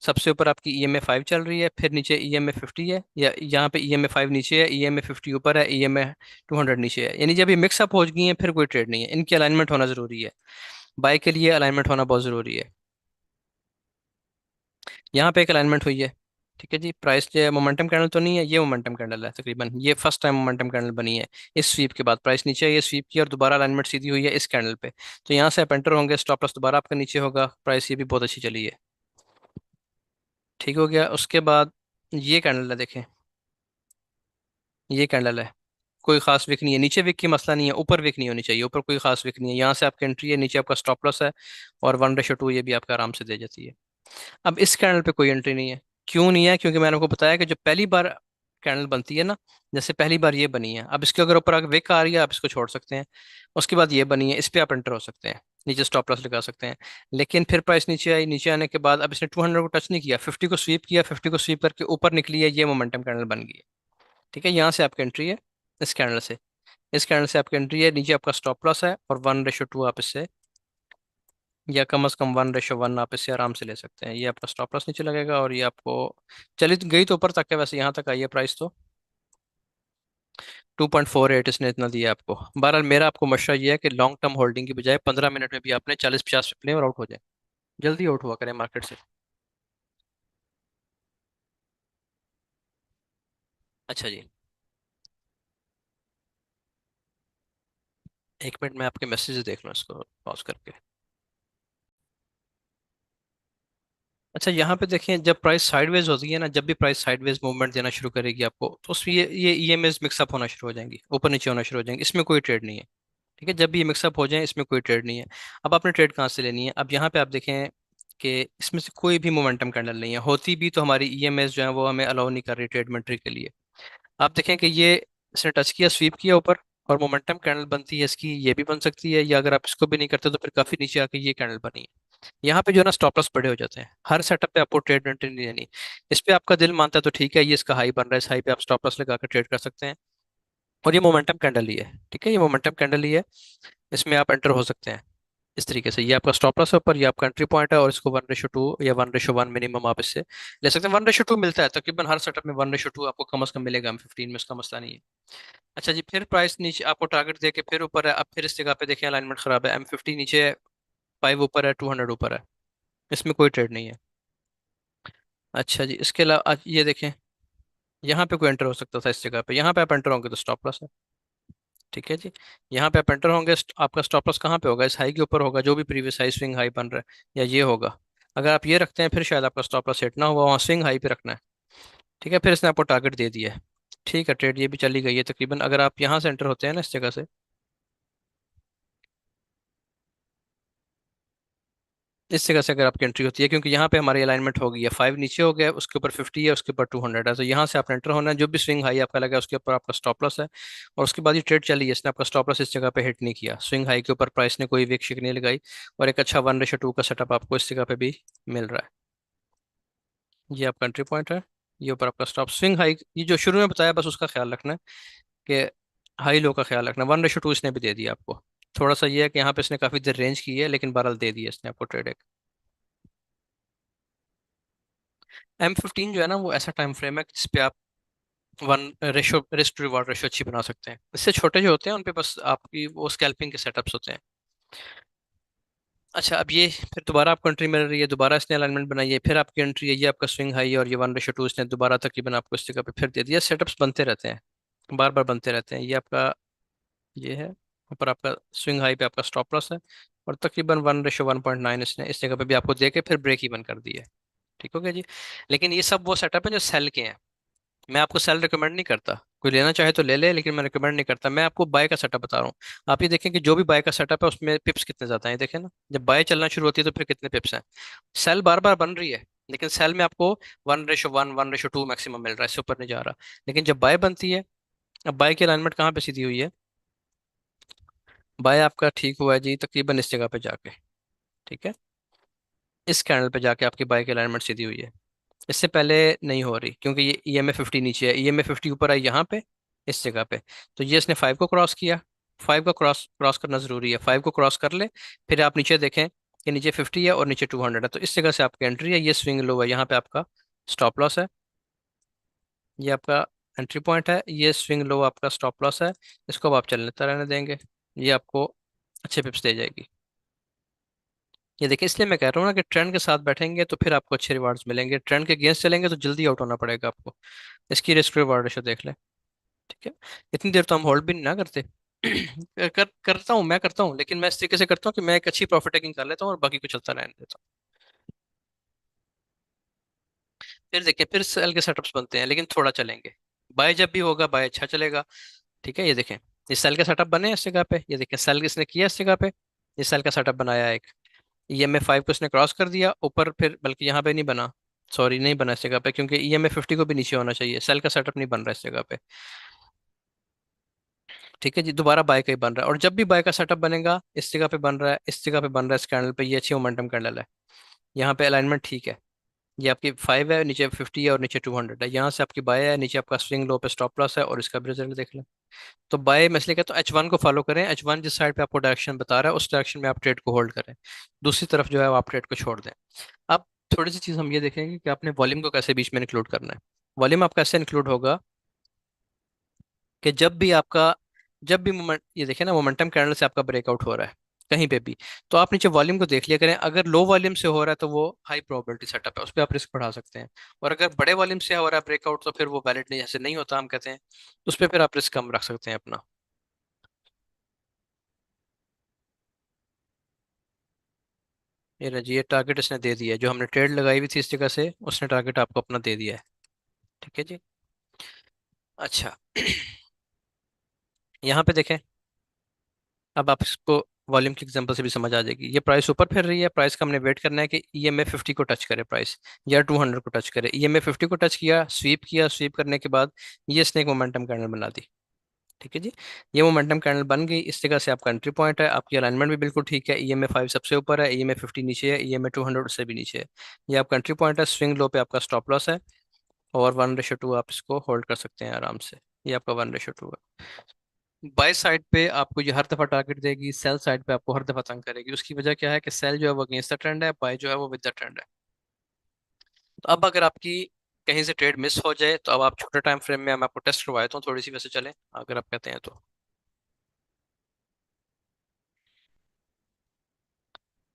सबसे ऊपर आपकी ईएमए 5 चल रही है, फिर नीचे ईएमए 50 है, या यहाँ पे ईएमए 5 नीचे है, ईएमए 50 ऊपर है, ईएमए 200 नीचे है। यानी जब ये मिक्सअप हो गई है फिर कोई ट्रेड नहीं है, इनकी अलाइनमेंट होना जरूरी है। बाय के लिए अलाइनमेंट होना बहुत जरूरी है। यहाँ पे एक अलाइनमेंट हुई है। ठीक है जी, प्राइस जो मोमेंटम कैंडल तो नहीं है, ये मोमेंटम कैंडल है, तकरीबन ये फर्स्ट टाइम मोमेंटम कैंडल बनी है। इस स्वीप के बाद प्राइस नीचे है, ये स्वीप की और दोबारा अलाइनमेंट सीधी हुई है इस कैंडल पे। तो यहाँ से आप एंटर होंगे, स्टॉप लॉस दोबारा आपका नीचे होगा, प्राइस ये भी बहुत अच्छी चली है। ठीक हो गया। उसके बाद ये कैंडल है, देखें ये कैंडल है, कोई खास विक नहीं है। नीचे विक की मसला नहीं है, ऊपर विक नहीं होनी चाहिए, ऊपर कोई खास विक नहीं है। यहाँ से आपकी एंट्री है, नीचे आपका स्टॉप लॉस है, और 1:2 ये भी आपका आराम से दे जाती है। अब इस कैंडल पे कोई एंट्री नहीं है। क्यों नहीं है? क्योंकि मैंने आपको बताया कि जो पहली बार कैंडल बनती है ना, जैसे पहली बार ये बनी है, अब इसके अगर ऊपर आगे विक आ रही है आप इसको छोड़ सकते हैं। उसके बाद ये बनी है, इस पे आप एंटर हो सकते हैं, नीचे स्टॉप लॉस लगा सकते हैं। लेकिन फिर प्राइस नीचे आई, नीचे आने के बाद अब इसने 200 को टच नहीं किया, 50 को स्वीप किया, 50 को स्वीप करके ऊपर निकली है, ये मोमेंटम कैंडल बन गई है। ठीक है, यहाँ से आपकी एंट्री है, इस कैंडल से। इस कैंडल से आपकी एंट्री है, नीचे आपका स्टॉप लॉस है, और 1:2 आप इससे, या कम से कम 1:1 आप इससे आराम से ले सकते हैं। ये आपका स्टॉप लॉस नीचे लगेगा, और ये आपको चली गई तो ऊपर तक है, वैसे यहाँ तक आई है प्राइस तो 2.48 इसने इतना दिया आपको। बहरहाल मेरा आपको मशवरा ये है कि लॉन्ग टर्म होल्डिंग की बजाय 15 मिनट में भी आपने 40-50 पे लें और आउट हो जाए, जल्दी आउट हुआ करें मार्केट से। अच्छा जी, 1 मिनट में आपके मैसेज देख लूँ इसको पॉज करके। अच्छा, यहाँ पे देखें, जब प्राइस साइडवेज होती है ना, जब भी प्राइस साइडवेज मूवमेंट देना शुरू करेगी आपको, तो उसमें ये ईएमएस मिक्सअप होना शुरू हो जाएंगी, ऊपर नीचे होना शुरू हो जाएंगे, इसमें कोई ट्रेड नहीं है। ठीक है, जब भी ये मिक्सअप हो जाए इसमें कोई ट्रेड नहीं है। अब आपने ट्रेड कहाँ से लेनी है? अब यहाँ पे आप देखें कि इसमें से कोई भी मोमेंटम कैंडल नहीं है, होती भी तो हमारी ईएमएस जो है वो हमें अलाउ नहीं कर रही ट्रेड एंट्री के लिए। आप देखें कि ये इसने टच किया, स्वीप किया ऊपर, और मोमेंटम कैंडल बनती है इसकी, ये भी बन सकती है, या अगर आप इसको भी नहीं करते तो फिर काफी नीचे आके ये कैंडल बनी है। यहाँ पे जो है ना स्टॉप लॉस बड़े हो जाते हैं, हर सेटअप पे आपको ट्रेड एंट्री नहीं लेनी। इस पे आपका दिल मानता है तो ठीक है, ये इसका हाई बन रहा है, इस हाई पे आप स्टॉप लॉस लगा कर ट्रेड कर सकते हैं। और ये मोमेंटम कैंडल ही है, ठीक है, ये मोमेंटम कैंडल ही है, इसमें आप एंटर हो सकते हैं इस तरीके से। ये आपका स्टॉप लॉस है ऊपर, ये आपका एंट्री पॉइंट है, और इसको 1:2 या 1:1 मिनिमम आप इससे ले सकते हैं। 1:2 मिलता है तकरीबन हर सेटअप में, 1:2 आपको कम से कम मिलेगा M15 में, उसका मसला नहीं है। अच्छा जी, फिर प्राइस नीचे आपको टारगेट दे के फिर ऊपर है, अब फिर इस जगह पे देखें अलाइनमेंट खराब है, M50 नीचे है, 5 ऊपर है, 200 ऊपर है, इसमें कोई ट्रेड नहीं है। अच्छा जी, इसके अलावा आज ये देखें, यहाँ पे कोई एंटर हो सकता था इस जगह पे, यहाँ पे आप एंटर होंगे तो स्टॉप लॉस है। ठीक है जी, यहाँ पे आप एंटर होंगे, आपका स्टॉप लॉस कहाँ पे होगा? इस हाई के ऊपर होगा, जो भी प्रीवियस हाई स्विंग हाई बन रहा है, या ये होगा। अगर आप ये रखते हैं फिर शायद आपका स्टॉप लॉस हिट ना हुआ, वहाँ स्विंग हाई पे रखना है। ठीक है, फिर इसने आपको टारगेट दे दिया है। ठीक है, ट्रेड ये भी चली गई है तकरीबन। अगर आप यहाँ से एंटर होते हैं ना इस जगह से, इस जगह से अगर आपकी एंट्री होती है, क्योंकि यहाँ पे हमारी अलाइनमेंट हो गई है, 5 नीचे हो गया, उसके ऊपर 50 है, उसके ऊपर 200 है, तो यहाँ से आपने एंटर होना है, जो भी स्विंग हाई आपका लगा उसके ऊपर आपका स्टॉप लॉस है। और उसके बाद ये ट्रेड चली है, इसने आपका स्टॉप लॉस इस जगह पे हिट नहीं किया, स्विंग हाई के ऊपर प्राइस ने कोई विक शिक नहीं लगाई, और एक अच्छा 1:2 का सेटअप आपको इस जगह पे भी मिल रहा है। ये आपका एंट्री पॉइंट है, ये ऊपर आपका स्टॉप, स्विंग हाई ये जो शुरू में बताया बस उसका ख्याल रखना है कि हाई लो का ख्याल रखना। 1:2 इसने भी दे दिया आपको। थोड़ा सा ये है कि यहाँ पे इसने काफी देर रेंज की है, लेकिन बहरहाल दे दिया इसने आपको ट्रेड। M15 जो है ना वो ऐसा टाइम फ्रेम है जिसपे आप one ratio risk to reward ratio अच्छी बना सकते हैं। इससे छोटे जो होते हैं उन पे बस आपकी वो स्कैल्पिंग के सेटअप्स होते हैं। अच्छा, अब ये फिर दोबारा आपको एंट्री मिल रही है, दोबारा इसने अलाइनमेंट बनाई है, फिर आपकी एंट्री है, ये आपका स्विंग हाई है, और ये 1:2 इसने दोबारा तकरीबन आपको इस जगह पे फिर दे दिया। सेटअप्स बनते रहते हैं, बार बार बनते रहते हैं। ये आपका ये है, ऊपर आपका स्विंग हाई पे आपका स्टॉप लॉस है, और तकरीबन 1:1.9 इसने इस जगह पे भी आपको दे के फिर ब्रेक इवन कर दिया है। ठीक हो गया जी। लेकिन ये सब वो सेटअप है जो सेल के हैं। मैं आपको सेल रिकमेंड नहीं करता, कोई लेना चाहे तो ले ले, लेकिन मैं रिकमेंड नहीं करता। मैं आपको बाय का सेटअप बता रहा हूँ। आप ये देखें कि जो भी बाय का सेटअप है उसमें पिप्स कितने ज्यादा हैं, देखें ना, जब बाय चलना शुरू होती है तो फिर कितने पिप्स हैं। सेल बार बार बन रही है, लेकिन सेल में आपको 1:1, 1:2 मैक्सिमम मिल रहा है, इससे ऊपर नहीं जा रहा। लेकिन जब बाय बनती है, अब बाय की अलाइनमेंट कहाँ पे सीधी हुई है? बाय आपका ठीक हुआ है जी तकरीबन इस जगह पे जाके, ठीक है, इस कैंडल पे जाके आपकी बाय की अलाइनमेंट सीधी हुई है। इससे पहले नहीं हो रही, क्योंकि ये EMA 50 नीचे है, EMA 50 ऊपर आई यहाँ पे, इस जगह पे। तो ये इसने 5 को क्रॉस किया। 5 का क्रॉस क्रॉस करना जरूरी है, 5 को क्रॉस कर ले। फिर आप नीचे देखें कि नीचे 50 है और नीचे 200 है, तो इस जगह से आपकी एंट्री है। ये स्विंग लो है, यहाँ पे आपका स्टॉप लॉस है। ये आपका एंट्री पॉइंट है, ये स्विंग लो आपका स्टॉप लॉस है। इसको अब आप चलते रहने देंगे, ये आपको अच्छे पिप्स दे जाएगी। ये देखिए, इसलिए मैं कह रहा हूँ ना कि ट्रेंड के साथ बैठेंगे तो फिर आपको अच्छे रिवार्ड्स मिलेंगे, ट्रेंड के अगेंस्ट चलेंगे तो जल्दी आउट होना पड़ेगा आपको। इसकी रिस्क रिवार्ड रेशो देख लें, ठीक है। इतनी देर तो हम होल्ड भी नहीं ना करते। करता हूँ, मैं करता हूँ, लेकिन मैं इस तरीके से करता हूँ कि मैं एक अच्छी प्रॉफिट टेकिंग कर लेता हूँ और बाकी को चलता रहने देता हूँ। फिर देखिए, फिर सेल के सेटअप्स बनते हैं, लेकिन थोड़ा चलेंगे। बाय जब भी होगा बाय अच्छा चलेगा, ठीक है। ये देखें, ये सेल के सेटअप बने हैं इस जगह पे, ये देखें सेल किसने किया इस जगह पे, ये सेल का सेटअप बनाया एक। EMA 5 को इसने क्रॉस कर दिया ऊपर, फिर बल्कि यहाँ पे नहीं बना, सॉरी नहीं बना इस जगह पे, क्योंकि EMA 50 को भी नीचे होना चाहिए, सेल का सेटअप नहीं बन रहा इस जगह पे। ठीक है जी, दोबारा बाय का ही बन रहा है, और जब भी बाय का सेटअप बनेगा इस जगह पे बन रहा है, इस जगह पे बन रहा है, इस कैंडल पे, ये अच्छी मोमेंटम कैंडल है। यहाँ पे अलाइनमेंट ठीक है। ये आपकी 5 है, नीचे 50 है और नीचे 200 है, यहाँ से आपकी बाय है, नीचे आपका स्विंग लो पे स्टॉप लॉस है, और इसका भी रिजल्ट देख लें। तो बाय मैं इसलिए कहता हूँ H1 को फॉलो करें, H1 जिस साइड पे आपको डायरेक्शन बता रहा है उस डायरेक्शन में आप ट्रेड को होल्ड करें, दूसरी तरफ जो है वो आप ट्रेड को छोड़ दें। अब थोड़ी सी चीज़ हम ये देखेंगे कि आपने वॉल्यूम को कैसे बीच में इंक्लूड करना है। वॉल्यूम आपका ऐसे इंक्लूड होगा कि जब भी मोमेंट, ये देखें ना, मोमेंटम कैंडल से आपका ब्रेकआउट हो रहा है कहीं पे भी, तो आप नीचे वॉल्यूम को देख लिया करें। अगर लो वॉल्यूम से हो रहा है तो वो हाई प्रोबेबिलिटी सेटअप है, उस पर आप रिस्क बढ़ा सकते हैं। और अगर बड़े वॉल्यूम से हो रहा है ब्रेकआउट तो फिर वो वैलिड नहीं, जैसे नहीं होता हम कहते हैं, तो उस पर फिर आप रिस्क कम रख सकते हैं अपना। ये ना जी, ये टारगेट इसने दे दिया है, जो हमने ट्रेड लगाई हुई थी इस जगह से उसने टारगेट आपको अपना दे दिया है, ठीक है जी। अच्छा, यहाँ पे देखें, अब आप इसको वॉल्यूम के एग्जांपल से भी समझ आ जाएगी। ये प्राइस ऊपर फिर रही है, प्राइस का हमने वेट करना है कि EMA 50 को टच करे प्राइस, या 200 को टच करे। EMA 50 को टच किया, स्वीप किया, स्वीप करने के बाद ये इसने एक मोमेंटम कैंडल बना दी, ठीक है जी। ये मोमेंटम कैंडल बन गई, इस जगह से आपका एंट्री पॉइंट है, आपकी अलाइनमेंट भी बिल्कुल ठीक है। EMA 5 सबसे ऊपर है, EMA 50 नीचे है, EMA 200 से भी नीचे है। ये आपका एंट्री पॉइंट है, स्विंग लो पे आपका स्टॉप लॉस है, और 1:2 आप इसको होल्ड कर सकते हैं आराम से। ये आपका 1:2 है। बाय साइड पे आपको ये हर दफा टारगेट देगी, सेल साइड पे आपको हर दफा तंग करेगी। उसकी वजह क्या है कि सेल जो है वो अगेंस्ट द ट्रेंड है, बाय जो है वो विद द ट्रेंड है। तो अब अगर आपकी कहीं से ट्रेड मिस हो जाए तो अब आप छोटे टाइम फ्रेम में, मैं आपको टेस्ट करवाता हूँ थोड़ी सी, वैसे चले अगर आप कहते हैं तो।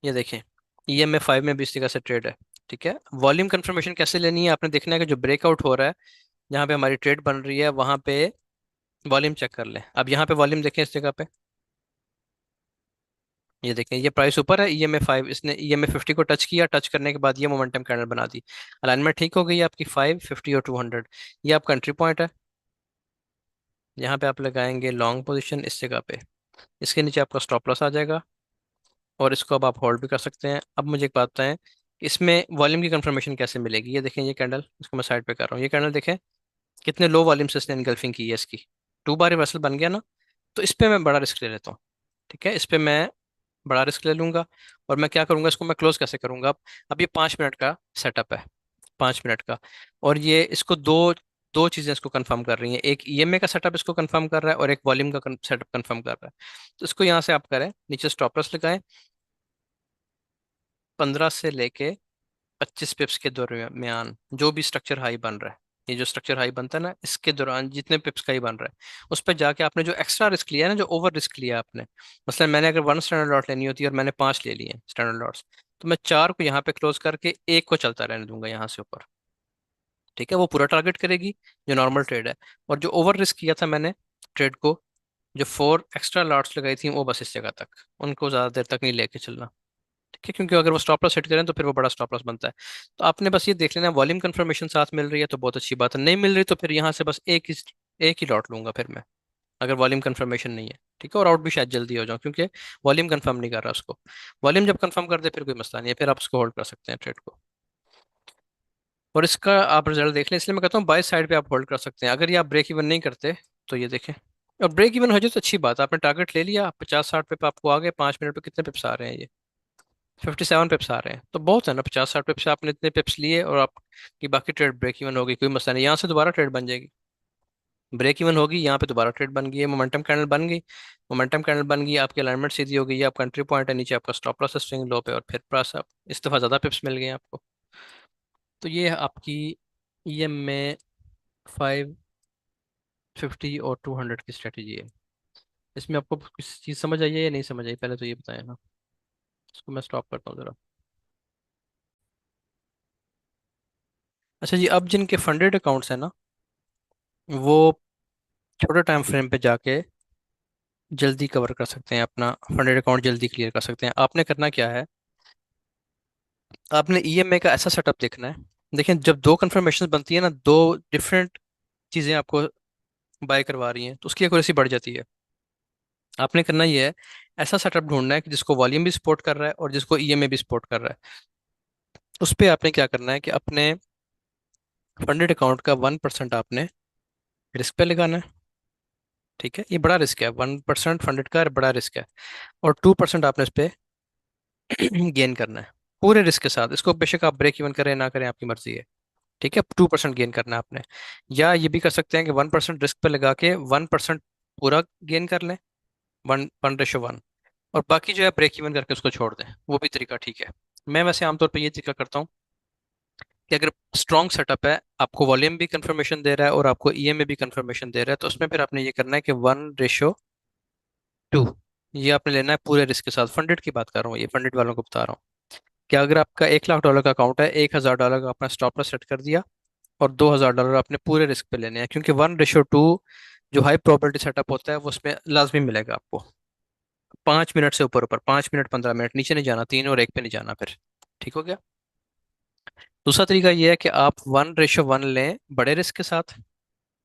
ये देखें, EMA 5 में भी इस तरह से ट्रेड है, ठीक है। वॉल्यूम कंफर्मेशन कैसे लेनी है, आपने देखना है कि जो ब्रेकआउट हो रहा है, जहाँ पे हमारी ट्रेड बन रही है वहां पे वॉल्यूम चेक कर लें। अब यहाँ पे वॉल्यूम देखें इस जगह पे, ये देखें, ये प्राइस ऊपर है, EMA 5, इसने EMA 50 को टच किया, टच करने के बाद ये मोमेंटम कैंडल बना दी, अलाइनमेंट ठीक हो गई है आपकी 5, 50 और 200। ये आपका एंट्री पॉइंट है, यहाँ पे आप लगाएंगे लॉन्ग पोजीशन इस जगह पे, इसके नीचे आपका स्टॉप लॉस आ जाएगा, और इसको अब आप होल्ड भी कर सकते हैं। अब मुझे एक बात बताएं, इसमें वॉल्यूम की कंफर्मेशन कैसे मिलेगी। ये देखें, ये कैंडल, इसको मैं साइड पे कर रहा हूँ, ये कैंडल देखें कितने लो वॉल्यूम से इसने इनगल्फिंग की है इसकी, 2 बार रिवर्सल बन गया ना। तो इस पे मैं बड़ा रिस्क ले लेता हूँ, ठीक है, इस पे मैं बड़ा रिस्क ले लूंगा। और मैं क्या करूंगा, इसको मैं क्लोज कैसे करूंगा। अब ये 5 मिनट का सेटअप है, 5 मिनट का, और ये इसको दो दो चीजें इसको कंफर्म कर रही हैं, एक EMA का सेटअप इसको कंफर्म कर रहा है, और एक वॉल्यूम का सेटअप कंफर्म कर रहा है। तो इसको यहाँ से आप करें, नीचे स्टॉप लॉस लगाएं, 15 से लेके 25 पिप्स के दरमियान जो भी स्ट्रक्चर हाई बन रहा है, ये जो स्ट्रक्चर हाई बनता है ना, इसके दौरान जितने पिप्स का ही बन रहा है, उस पर जाके आपने जो एक्स्ट्रा रिस्क लिया है ना, जो ओवर रिस्क लिया आपने, मसलन मैंने अगर 1 स्टैंडर्ड लॉट लेनी होती है और मैंने 5 ले लिए स्टैंडर्ड लॉट्स, तो मैं 4 को यहाँ पे क्लोज करके एक को चलता रहने दूंगा यहाँ से ऊपर, ठीक है। वो पूरा टारगेट करेगी जो नॉर्मल ट्रेड है, और जो ओवर रिस्क किया था मैंने ट्रेड को, जो 4 एक्स्ट्रा लॉट्स लगाई थी, वो बस इस जगह तक, उनको ज्यादा देर तक नहीं लेके चलना। ठीक है, क्योंकि अगर वो स्टॉप लॉस सेट करें तो फिर वो बड़ा स्टॉप लॉस बनता है। तो आपने बस ये देख लेना, वॉल्यूम कंफर्मेशन साथ मिल रही है तो बहुत अच्छी बात है, नहीं मिल रही तो फिर यहाँ से बस एक ही लॉट लूंगा फिर मैं, अगर वॉल्यूम कंफर्मेशन नहीं है। ठीक है, और आउट भी शायद जल्दी हो जाऊं, क्योंकि वॉल्यूम कंफर्म नहीं कर रहा उसको। वॉल्यूम जब कंफर्म कर दे फिर कोई मसला नहीं है, फिर आप उसको होल्ड कर सकते हैं ट्रेड को। और इसका आप रिजल्ट देख लें, इसलिए मैं कहता हूँ बाय साइड पे आप होल्ड कर सकते हैं। अगर ये आप ब्रेक इवन नहीं करते तो ये देखें, और ब्रेक इवन हो जाए तो अच्छी बात है, आपने टारगेट ले लिया, 50-60 पे आपको आ गए, 5 मिनट पे कितने पिप्स आ रहे हैं ये, 57 पिप्स आ रहे हैं, तो बहुत है ना, 50-60 पिप्स से आपने इतने पिप्स लिए और आपकी बाकी ट्रेड ब्रेक इवन होगी, कोई मसला नहीं, यहाँ से दोबारा ट्रेड बन जाएगी। ब्रेक इवन होगी, यहाँ पे दोबारा ट्रेड बन गई है, मोमेंटम कैंडल बन गई, मोमेंटम कैंडल बन गई, आपकी अलाइनमेंट सीधी हो गई, ये आपका एंट्री पॉइंट है, नीचे आपका स्टॉप लॉस स्विंग लो पे, और फिर प्लस आप इस दफा ज़्यादा पिप्स मिल गए हैं आपको। तो ये है आपकी EM में 550 और 200 की स्ट्रेटेजी है। इसमें आपको किसी चीज़ समझ आई है या नहीं समझ आई, पहले तो ये बताया ना। इसको मैं स्टॉप करता हूँ ज़रा। अच्छा जी, अब जिनके फंडेड अकाउंट्स हैं ना, वो छोटे टाइम फ्रेम पे जाके जल्दी कवर कर सकते हैं, अपना फंडेड अकाउंट जल्दी क्लियर कर सकते हैं। आपने करना क्या है, आपने EMA का ऐसा सेटअप देखना है। देखें, जब दो कंफर्मेशन बनती है ना, दो डिफरेंट चीज़ें आपको बाय करवा रही हैं, तो उसकी एक्यूरेसी बढ़ जाती है। आपने करना ये है, ऐसा सेटअप ढूंढना है कि जिसको वॉल्यूम भी सपोर्ट कर रहा है और जिसको EMA भी सपोर्ट कर रहा है। उस पर आपने क्या करना है कि अपने फंडेड अकाउंट का 1% आपने रिस्क पे लगाना है। ठीक है, ये बड़ा रिस्क है, 1% फंडेड का बड़ा रिस्क है। और 2% आपने इस पे गेन करना है, पूरे रिस्क के साथ। इसको बेशक आप ब्रेक इवन करें ना करें, आपकी मर्जी है। ठीक है, 2% गेन करना है आपने। या ये भी कर सकते हैं कि 1% रिस्क पे लगा के 1% पूरा गेन कर लें, 1:1, और बाकी जो है ब्रेक इवन करके उसको छोड़ दें, वो भी तरीका ठीक है। मैं वैसे आमतौर पर ये तरीका करता हूँ कि अगर स्ट्रॉन्ग सेटअप है, आपको वॉल्यूम भी कंफर्मेशन दे रहा है और आपको EMA भी कंफर्मेशन दे रहा है, तो उसमें फिर आपने ये करना है कि 1:2 ये आपने लेना है पूरे रिस्क के साथ। फंडेड की बात कर रहा हूँ, ये फंडेड वालों को बता रहा हूँ कि अगर आपका $1,00,000 का अकाउंट है, $1,000 का अपना स्टॉप लॉस सेट कर दिया, और $2,000 आपने पूरे रिस्क पे लेने हैं, क्योंकि 1:2 जो हाई प्रोबेबिलिटी सेटअप होता है वो उसमें लाजमी मिलेगा आपको। 5 मिनट से ऊपर ऊपर, 5 मिनट 15 मिनट नीचे नहीं जाना, 3 और 1 पे नहीं जाना फिर। ठीक हो गया। दूसरा तरीका ये है कि आप 1:1 लें बड़े रिस्क के साथ,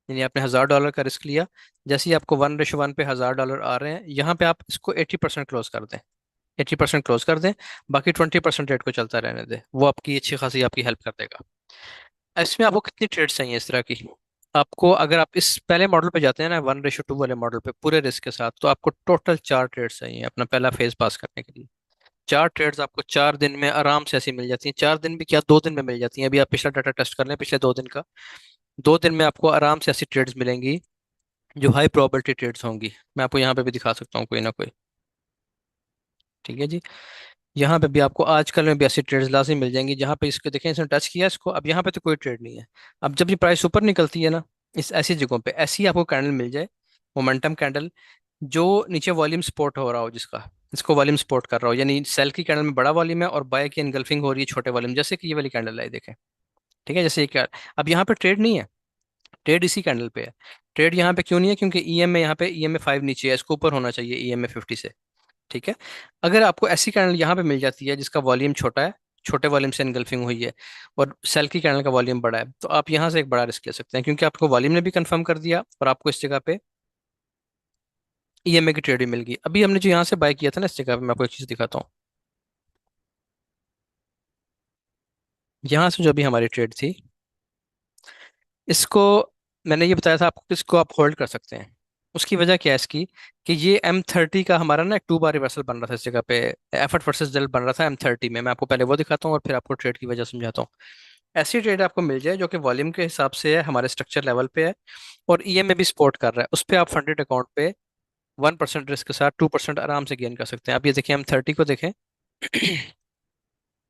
यानी आपने $1,000 का रिस्क लिया, जैसे ही आपको 1:1 पे $1,000 आ रहे हैं, यहाँ पे आप इसको 80% क्लोज कर दें। 80% क्लोज कर दें, बाकी 20% रेट को चलता रहने दें, वो आपकी अच्छी खासी आपकी हेल्प कर देगा। इसमें आपको कितनी ट्रेड्स चाहिए इस तरह की, आपको अगर आप इस पहले मॉडल पे जाते हैं ना, 1:2 वाले मॉडल पे पूरे रिस्क के साथ, तो आपको टोटल 4 ट्रेड्स चाहिए अपना पहला फेज पास करने के लिए। 4 ट्रेड्स आपको 4 दिन में आराम से ऐसी मिल जाती हैं, 4 दिन भी क्या, 2 दिन में मिल जाती हैं। अभी आप पिछला डाटा टेस्ट कर लें पिछले 2 दिन का, 2 दिन में आपको आराम से ऐसी ट्रेड्स मिलेंगी जो हाई प्रोबेबिलिटी ट्रेड्स होंगी। मैं आपको यहाँ पे भी दिखा सकता हूँ कोई ना कोई। ठीक है जी, यहाँ पे भी आपको आजकल में भी ऐसी ट्रेड्स लाजमी मिल जाएंगी, जहाँ पे इसको देखें, इसने टच किया इसको, अब यहाँ पे तो कोई ट्रेड नहीं है। अब जब ये प्राइस ऊपर निकलती है ना, इस ऐसी जगहों पे ऐसी आपको कैंडल मिल जाए, मोमेंटम कैंडल, जो नीचे वॉल्यूम सपोर्ट हो रहा हो, जिसका इसको वॉल्यूम सपोर्ट कर रहा हो, यानी सेल की कैंडल में बड़ा वॉल्यूम है और बाय की एनगल्फिंग हो रही है छोटे वॉल्यूम, जैसे कि ये वाली कैंडल है देखें। ठीक है, जैसे ये क्या, अब यहाँ पे ट्रेड नहीं है, ट्रेड इसी कैंडल पे है। ट्रेड यहाँ पे क्यों नहीं है, क्योंकि EMA यहाँ पे EMA 5 नीचे है, इसको ऊपर होना चाहिए EMA 50 से। ठीक है, अगर आपको ऐसी कैंडल यहाँ पे मिल जाती है जिसका वॉल्यूम छोटा है, छोटे वॉल्यूम से एनगल्फिंग हुई है, और सेल की कैंडल का वॉल्यूम बड़ा है, तो आप यहाँ से एक बड़ा रिस्क ले सकते हैं, क्योंकि आपको वॉल्यूम ने भी कंफर्म कर दिया और आपको इस जगह पे EMA की ट्रेड भी मिल गई। अभी हमने जो यहाँ से बाय किया था ना, इस जगह पे मैं आपको एक चीज़ दिखाता हूँ। यहाँ से जो भी हमारी ट्रेड थी, इसको मैंने ये बताया था आपको, इसको आप होल्ड कर सकते हैं। उसकी वजह क्या है इसकी, कि ये M30 का हमारा ना एक 2 बार रिवर्सल बन रहा था इस जगह पे, एफर्ट वर्सेस डेल्ट बन रहा था M30 में। मैं आपको पहले वो दिखाता हूँ और फिर आपको ट्रेड की वजह समझाता हूँ। ऐसी ट्रेड आपको मिल जाए जो कि वॉल्यूम के हिसाब से है, हमारे स्ट्रक्चर लेवल पे है, और EMA भी सपोर्ट कर रहा है, उस पर आप फंडेड अकाउंट पे 1% रिस्क के साथ 2% आराम से गेन कर सकते हैं। अब ये देखें, M30 को देखें।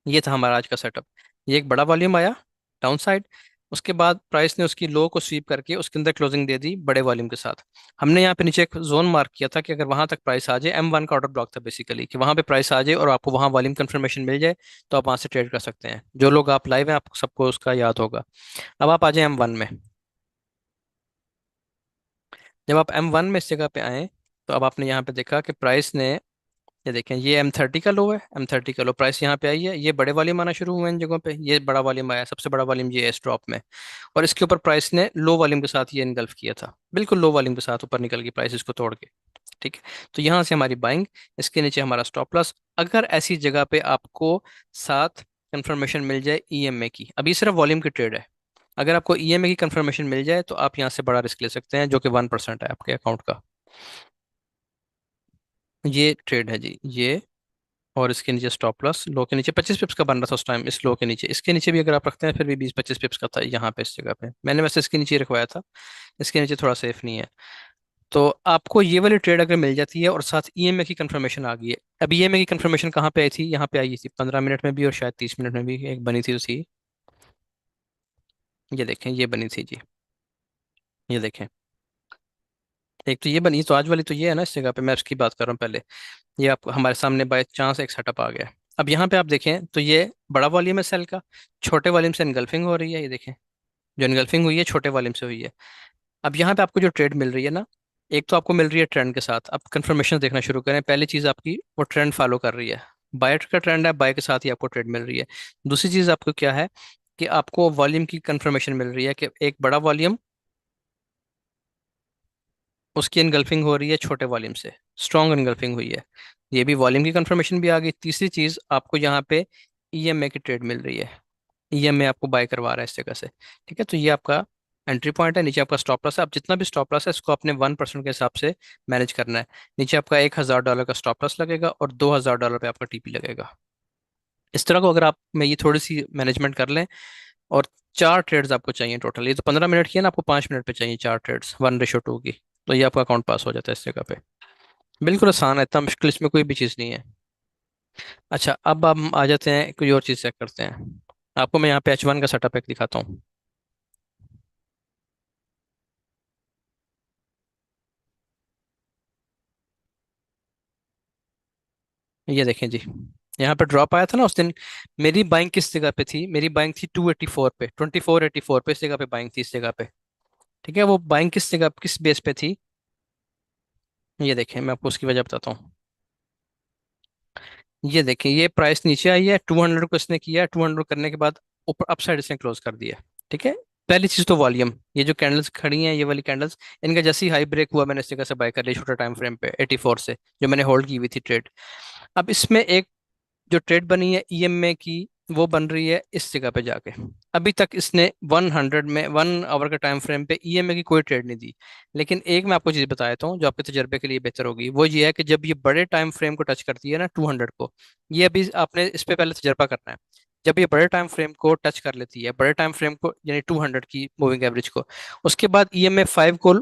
ये था हमारा आज का सेटअप। ये एक बड़ा वॉल्यूम आया डाउन साइड, उसके बाद प्राइस ने उसकी लो को स्वीप करके उसके अंदर क्लोजिंग दे दी बड़े वॉल्यूम के साथ। हमने यहाँ पे नीचे एक जोन मार्क किया था कि अगर वहां तक प्राइस आ जाए, M1 का ऑर्डर ब्लॉक था बेसिकली, कि वहां पे प्राइस आ जाए और आपको वहां वॉल्यूम कंफर्मेशन मिल जाए, तो आप वहां से ट्रेड कर सकते हैं। जो लोग आप लाइव हैं, आप सबको उसका याद होगा। अब आप आ जाए M1 में। जब आप M1 में इस जगह पे आए, तो अब आपने यहाँ पे देखा कि प्राइस ने ये देखें, ये M30 का लो है, M30 का लो प्राइस यहाँ पे आई है, ये बड़े वॉल्यूम आना शुरू हुए इन जगहों पे, ये बड़ा वॉल्यूम आया, सबसे बड़ा वॉल्यूम ये है इस ड्रॉप में। और इसके ऊपर प्राइस ने लो वॉल्यूम के साथ ये इनगल्फ किया था, बिल्कुल लो वॉल्यूम के साथ ऊपर निकल गई प्राइस इसको तोड़ के। ठीक है, तो यहाँ से हमारी बाइंग, इसके नीचे हमारा स्टॉप लॉस। अगर ऐसी जगह पे आपको साथ कंफर्मेशन मिल जाए ईएमए की, अभी सिर्फ वॉल्यूम की ट्रेड है, अगर आपको ईएमए की कंफर्मेशन मिल जाए तो आप यहाँ से बड़ा रिस्क ले सकते हैं, जो कि 1% है आपके अकाउंट का। ये ट्रेड है जी ये। और इसके नीचे स्टॉप लॉस लो के नीचे 25 पिप्स का बन रहा था उस टाइम, इस लो के नीचे, इसके नीचे भी अगर आप रखते हैं फिर भी 20-25 पिप्स का था यहाँ पे, इस जगह पे मैंने वैसे इसके नीचे ही रखवाया था, इसके नीचे थोड़ा सेफ नहीं है। तो आपको ये वाली ट्रेड अगर मिल जाती है और साथ ईएमए की कंफर्मेशन आ गई है, अब ईएमए की कंफर्मेशन कहाँ पे आई थी, यहाँ पे आई थी 15 मिनट में भी और शायद 30 मिनट में भी एक बनी थी उसी, ये देखें ये बनी थी जी, ये देखें, एक तो ये बनी, तो आज वाली तो ये है ना इस जगह पे, मैं उसकी बात कर रहा हूँ पहले। ये आप हमारे सामने बाय चांस एक सेटअप आ गया। अब यहाँ पे आप देखें तो ये बड़ा वॉल्यूम है सेल का, छोटे वॉल्यूम से इनगल्फिंग हो रही है, ये देखें, जो इनगल्फिंग हुई है छोटे वॉल्यूम से हुई है। अब यहाँ पे आपको जो ट्रेड मिल रही है ना, एक तो आपको मिल रही है ट्रेंड के साथ, आप कंफर्मेशन देखना शुरू करें, पहली चीज़ आपकी वो ट्रेंड फॉलो कर रही है, बाय का ट्रेंड है, बाय के साथ ही आपको ट्रेड मिल रही है। दूसरी चीज़ आपको क्या है कि आपको वॉल्यूम की कंफर्मेशन मिल रही है कि एक बड़ा वॉल्यूम, उसकी इनगल्फिंग हो रही है छोटे वॉल्यूम से, स्ट्रॉन्ग इनगल्फिंग हुई है, ये भी वॉल्यूम की कंफर्मेशन भी आ गई। तीसरी चीज़ आपको यहाँ पे ईएमए की ट्रेड मिल रही है, ईएमए आपको बाय करवा रहा है इस जगह से। ठीक है, तो ये आपका एंट्री पॉइंट है, नीचे आपका स्टॉप लॉस है। आप जितना भी स्टॉप लॉस है इसको अपने 1% के हिसाब से मैनेज करना है। नीचे आपका $1,000 का स्टॉप लॉस लगेगा और $2,000 पे आपका टीपी लगेगा। इस तरह को अगर आप में ये थोड़ी सी मैनेजमेंट कर लें, और 4 ट्रेड्स आपको चाहिए टोटल, ये तो 15 मिनट की है ना, आपको 5 मिनट पे चाहिए 4 ट्रेड्स 1:2 की, तो ये आपका अकाउंट पास हो जाता है इस जगह पे। बिल्कुल आसान है, इतना मुश्किल इसमें कोई भी चीज़ नहीं है। अच्छा, अब हम आ जाते हैं कोई और चीज़ चेक करते हैं। आपको मैं यहाँ पे H1 का सेटअप एक दिखाता हूँ। ये देखें जी, यहाँ पे ड्रॉप आया था ना उस दिन, मेरी बाइंग किस जगह पे थी, मेरी बाइंग थी 284 पे, 2484 पे, इस जगह पे बाइंग थी, इस जगह पे। ठीक है, वो बाइंग किस जगह किस बेस पे थी, ये देखें मैं आपको उसकी वजह बताता हूँ। ये देखें, ये प्राइस नीचे आई है, 200 को इसने किया, 200 करने के बाद ऊपर अपसाइड इसने क्लोज कर दिया। ठीक है, पहली चीज तो वॉल्यूम, ये जो कैंडल्स खड़ी हैं ये वाली कैंडल्स, इनका जैसे ही हाई ब्रेक हुआ मैंने इस जगह से बाय कर लिया छोटा टाइम फ्रेम पे 84 से, जो मैंने होल्ड की हुई थी ट्रेड। अब इसमें एक जो ट्रेड बनी है ईएमए की, वो बन रही है इस जगह पे जाके। अभी तक इसने 100 में 1 आवर के टाइम फ्रेम पे ईएमए की कोई ट्रेड नहीं दी। लेकिन एक मैं आपको चीज़ बता देता हूँ जो आपके तजर्बे के लिए बेहतर होगी, वो ये है कि जब ये बड़े टाइम फ्रेम को टच करती है ना 200 को, ये अभी आपने इस पे पहले तजर्बा करना है। जब ये बड़े टाइम फ्रेम को टच कर लेती है, बड़े टाइम फ्रेम को यानी 200 की मूविंग एवरेज को, उसके बाद ईएमए 5 को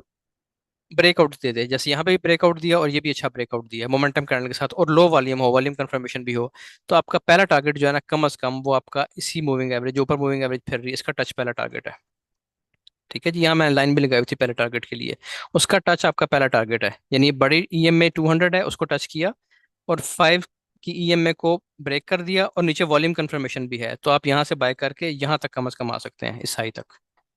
ब्रेकआउट दे दे, जैसे यहाँ पे भी ब्रेकआउट दिया और ये भी अच्छा ब्रेकआउट दिया मोमेंटम कैंडल के साथ, और लो वॉल्यूम हो, वॉल्यूम कंफर्मेशन भी हो, तो आपका पहला टारगेट जो है ना कम से कम वो आपका इसी मूविंग एवरेज, जो ऊपर मूविंग एवरेज फिर रही है, इसका टच पहला टारगेट है। ठीक है जी, यहाँ मैंने लाइन भी लगाई हुई थी पहले टारगेट के लिए, उसका टच आपका पहला टारगेट है, यानी बड़ी ईएमए 200 है उसको टच किया, और 5 की ईएमए को ब्रेक कर दिया, और नीचे वॉल्यूम कंफर्मेशन भी है, तो आप यहाँ से बाय करके यहाँ तक कम से कम आ सकते हैं, इस हाई तक,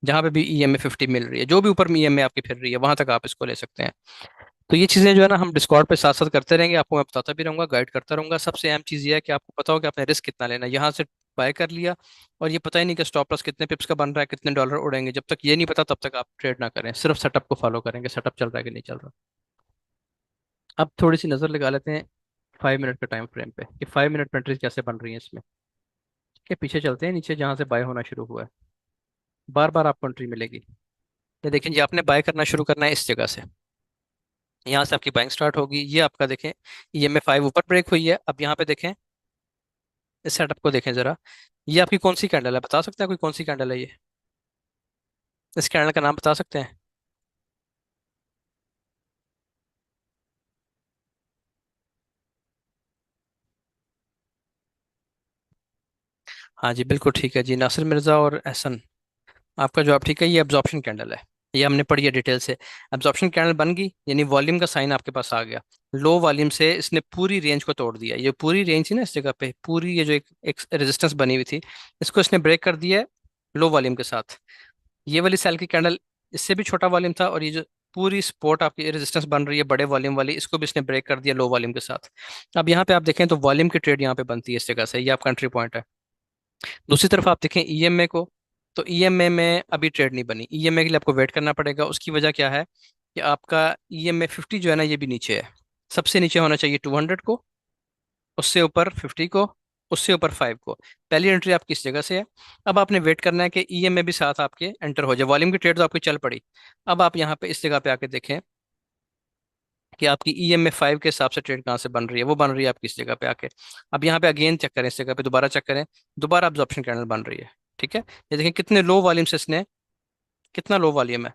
जहाँ पे भी ईएमए 50 मिल रही है, जो भी ऊपर ईएमए आपकी फिर रही है वहां तक आप इसको ले सकते हैं। तो ये चीज़ें जो है ना हम डिस्कॉर्ड पे साथ साथ करते रहेंगे, आपको मैं बताता भी रहूंगा, गाइड करता रहूंगा। सबसे अहम चीज़ ये है कि आपको पता हो कि आपने रिस्क कितना लेना है, यहाँ से बाय कर लिया और ये पता ही नहीं कि स्टॉप लॉस कितने पिप्स का बन रहा है, कितने डॉलर उड़ेंगे, जब तक ये नहीं पता तब तक आप ट्रेड ना करें, सिर्फ सेटअप को फॉलो करेंगे, सेटअप चल रहा है कि नहीं चल रहा। अब थोड़ी सी नज़र लगा लेते हैं 5 मिनट के टाइम फ्रेम पे कि 5 मिनट में एंट्रीज कैसे बन रही है इसमें। ठीक है, पीछे चलते हैं नीचे जहाँ से बाय होना शुरू हुआ है, बार बार आपको एंट्री मिलेगी। ये देखें जी, आपने बाय करना शुरू करना है इस जगह से, यहाँ से आपकी बाइंग स्टार्ट होगी, ये आपका देखें ईएमए 5 ऊपर ब्रेक हुई है। अब यहाँ पे देखें, इस सेटअप को देखें जरा, ये आपकी कौन सी कैंडल है, बता सकते हैं कोई कौन सी कैंडल है ये, इस कैंडल का नाम बता सकते हैं। हाँ जी बिल्कुल ठीक है जी, नासिर मिर्ज़ा और एहसन, आपका जवाब ठीक है, ये एब्जॉर्प्शन कैंडल है, ये हमने पढ़ी है डिटेल से। एब्जॉर्प्शन कैंडल बन गई यानी वॉल्यूम का साइन आपके पास आ गया, लो वॉल्यूम से इसने पूरी रेंज को तोड़ दिया, ये पूरी रेंज थी ना इस जगह पे, पूरी ये जो एक रेजिस्टेंस बनी हुई थी, इसको इसने ब्रेक कर दिया है लो वॉल्यूम के साथ। ये वाली सेल की कैंडल इससे भी छोटा वॉल्यूम था, और ये जो पूरी सपोर्ट आपकी रेजिस्टेंस बन रही है बड़े वॉल्यूम वाली, इसको भी इसने ब्रेक कर दिया लो वॉल्यूम के साथ। अब यहाँ पे आप देखें तो वॉल्यूम की ट्रेड यहाँ पे बनती है इस जगह से, ये आपका एंट्री पॉइंट है। दूसरी तरफ आप देखें ईएमए को, तो ईएमए में अभी ट्रेड नहीं बनी, ईएमए के लिए आपको वेट करना पड़ेगा। उसकी वजह क्या है कि आपका ईएमए 50 जो है ना ये भी नीचे है। सबसे नीचे होना चाहिए 200 को, उससे ऊपर 50 को, उससे ऊपर 5 को। पहली एंट्री आपकी इस जगह से है। अब आपने वेट करना है कि ईएमए भी साथ आपके एंटर हो जाए, वॉल्यूम की ट्रेड तो आपकी चल पड़ी। अब आप यहाँ पे इस जगह पे आके देखें कि आपकी ईएमए 5 के हिसाब से ट्रेड कहाँ से बन रही है, वो बन रही है आपकी इस जगह पे आके। अब यहाँ पे अगेन चेक करें, इस जगह पे दोबारा चेक करें, दोबारा अब्जॉर्प्शन कैंडल बन रही है। ठीक है, ये देखें कितने लो वॉल्यूम से इसने, कितना लो वॉल्यूम है,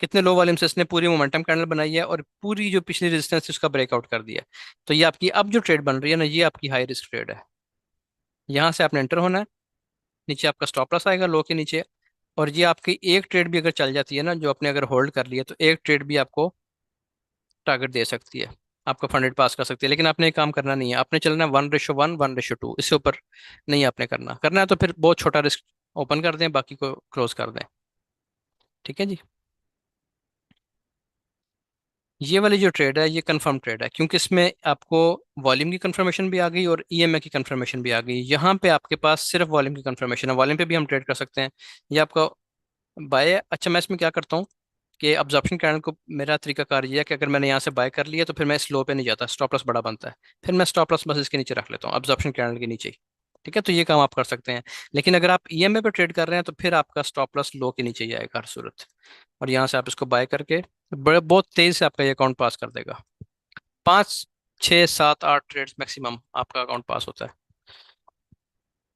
कितने लो वॉल्यूम से इसने पूरी मोमेंटम कैंडल बनाई है और पूरी जो पिछली रेजिस्टेंस थी उसका ब्रेकआउट कर दिया है। तो ये आपकी अब जो ट्रेड बन रही है ना, ये आपकी हाई रिस्क ट्रेड है। यहाँ से आपने एंटर होना है, नीचे आपका स्टॉप लॉस आएगा लो के नीचे। और ये आपकी एक ट्रेड भी अगर चल जाती है ना, जो आपने अगर होल्ड कर लिया, तो एक ट्रेड भी आपको टारगेट दे सकती है, आपका फंडेड पास कर सकती है। लेकिन आपने एक काम करना नहीं है, आपने चलना है 1:1, 1:2, इससे ऊपर नहीं आपने करना। करना है तो फिर बहुत छोटा रिस्क ओपन कर दें, बाकी को क्लोज कर दें। ठीक है जी। ये वाली जो ट्रेड है ये कंफर्म ट्रेड है, क्योंकि इसमें आपको वॉल्यूम की कंफर्मेशन भी आ गई और ईएमए की कंफर्मेशन भी आ गई। यहाँ पे आपके पास सिर्फ वॉल्यूम की कंफर्मेशन है, वॉल्यूम पे भी हम ट्रेड कर सकते हैं। ये आपका बाय। अच्छा, मैं इसमें क्या करता हूँ कि अब्जॉर्प्शन कैंडल को, मेरा तरीकाकार ये है कि अगर मैंने यहाँ से बाय कर लिया तो फिर मैं स्लो पे नहीं जाता, स्टॉप लॉस बड़ा बनता है, फिर मैं स्टॉप लॉस बस इसके नीचे रख लेता हूँ, अब्जॉर्प्शन कैंडल के नीचे ही। ठीक है, तो ये काम आप कर सकते हैं। लेकिन अगर आप ईएमए पे ट्रेड कर रहे हैं तो फिर आपका स्टॉप लॉस लो के नीचे ही आएगा हर सूरत। और यहाँ से आप इसको बाय करके बड़े बहुत तेज से आपका ये अकाउंट पास कर देगा। 5, 6, 7, 8 ट्रेड्स मैक्सिमम आपका अकाउंट पास होता है।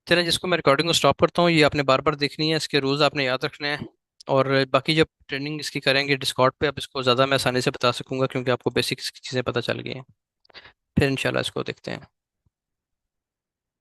चलिए, जिसको मैं रिकॉर्डिंग को स्टॉप करता हूँ, ये आपने बार बार देखनी है, इसके रूल्स आपने याद रखने हैं। और बाकी जब ट्रेनिंग इसकी करेंगे डिस्कॉर्ड पे, अब इसको ज़्यादा मैं आसानी से बता सकूंगा क्योंकि आपको बेसिक चीज़ें पता चल गई हैं। फिर इंशाल्लाह इसको देखते हैं।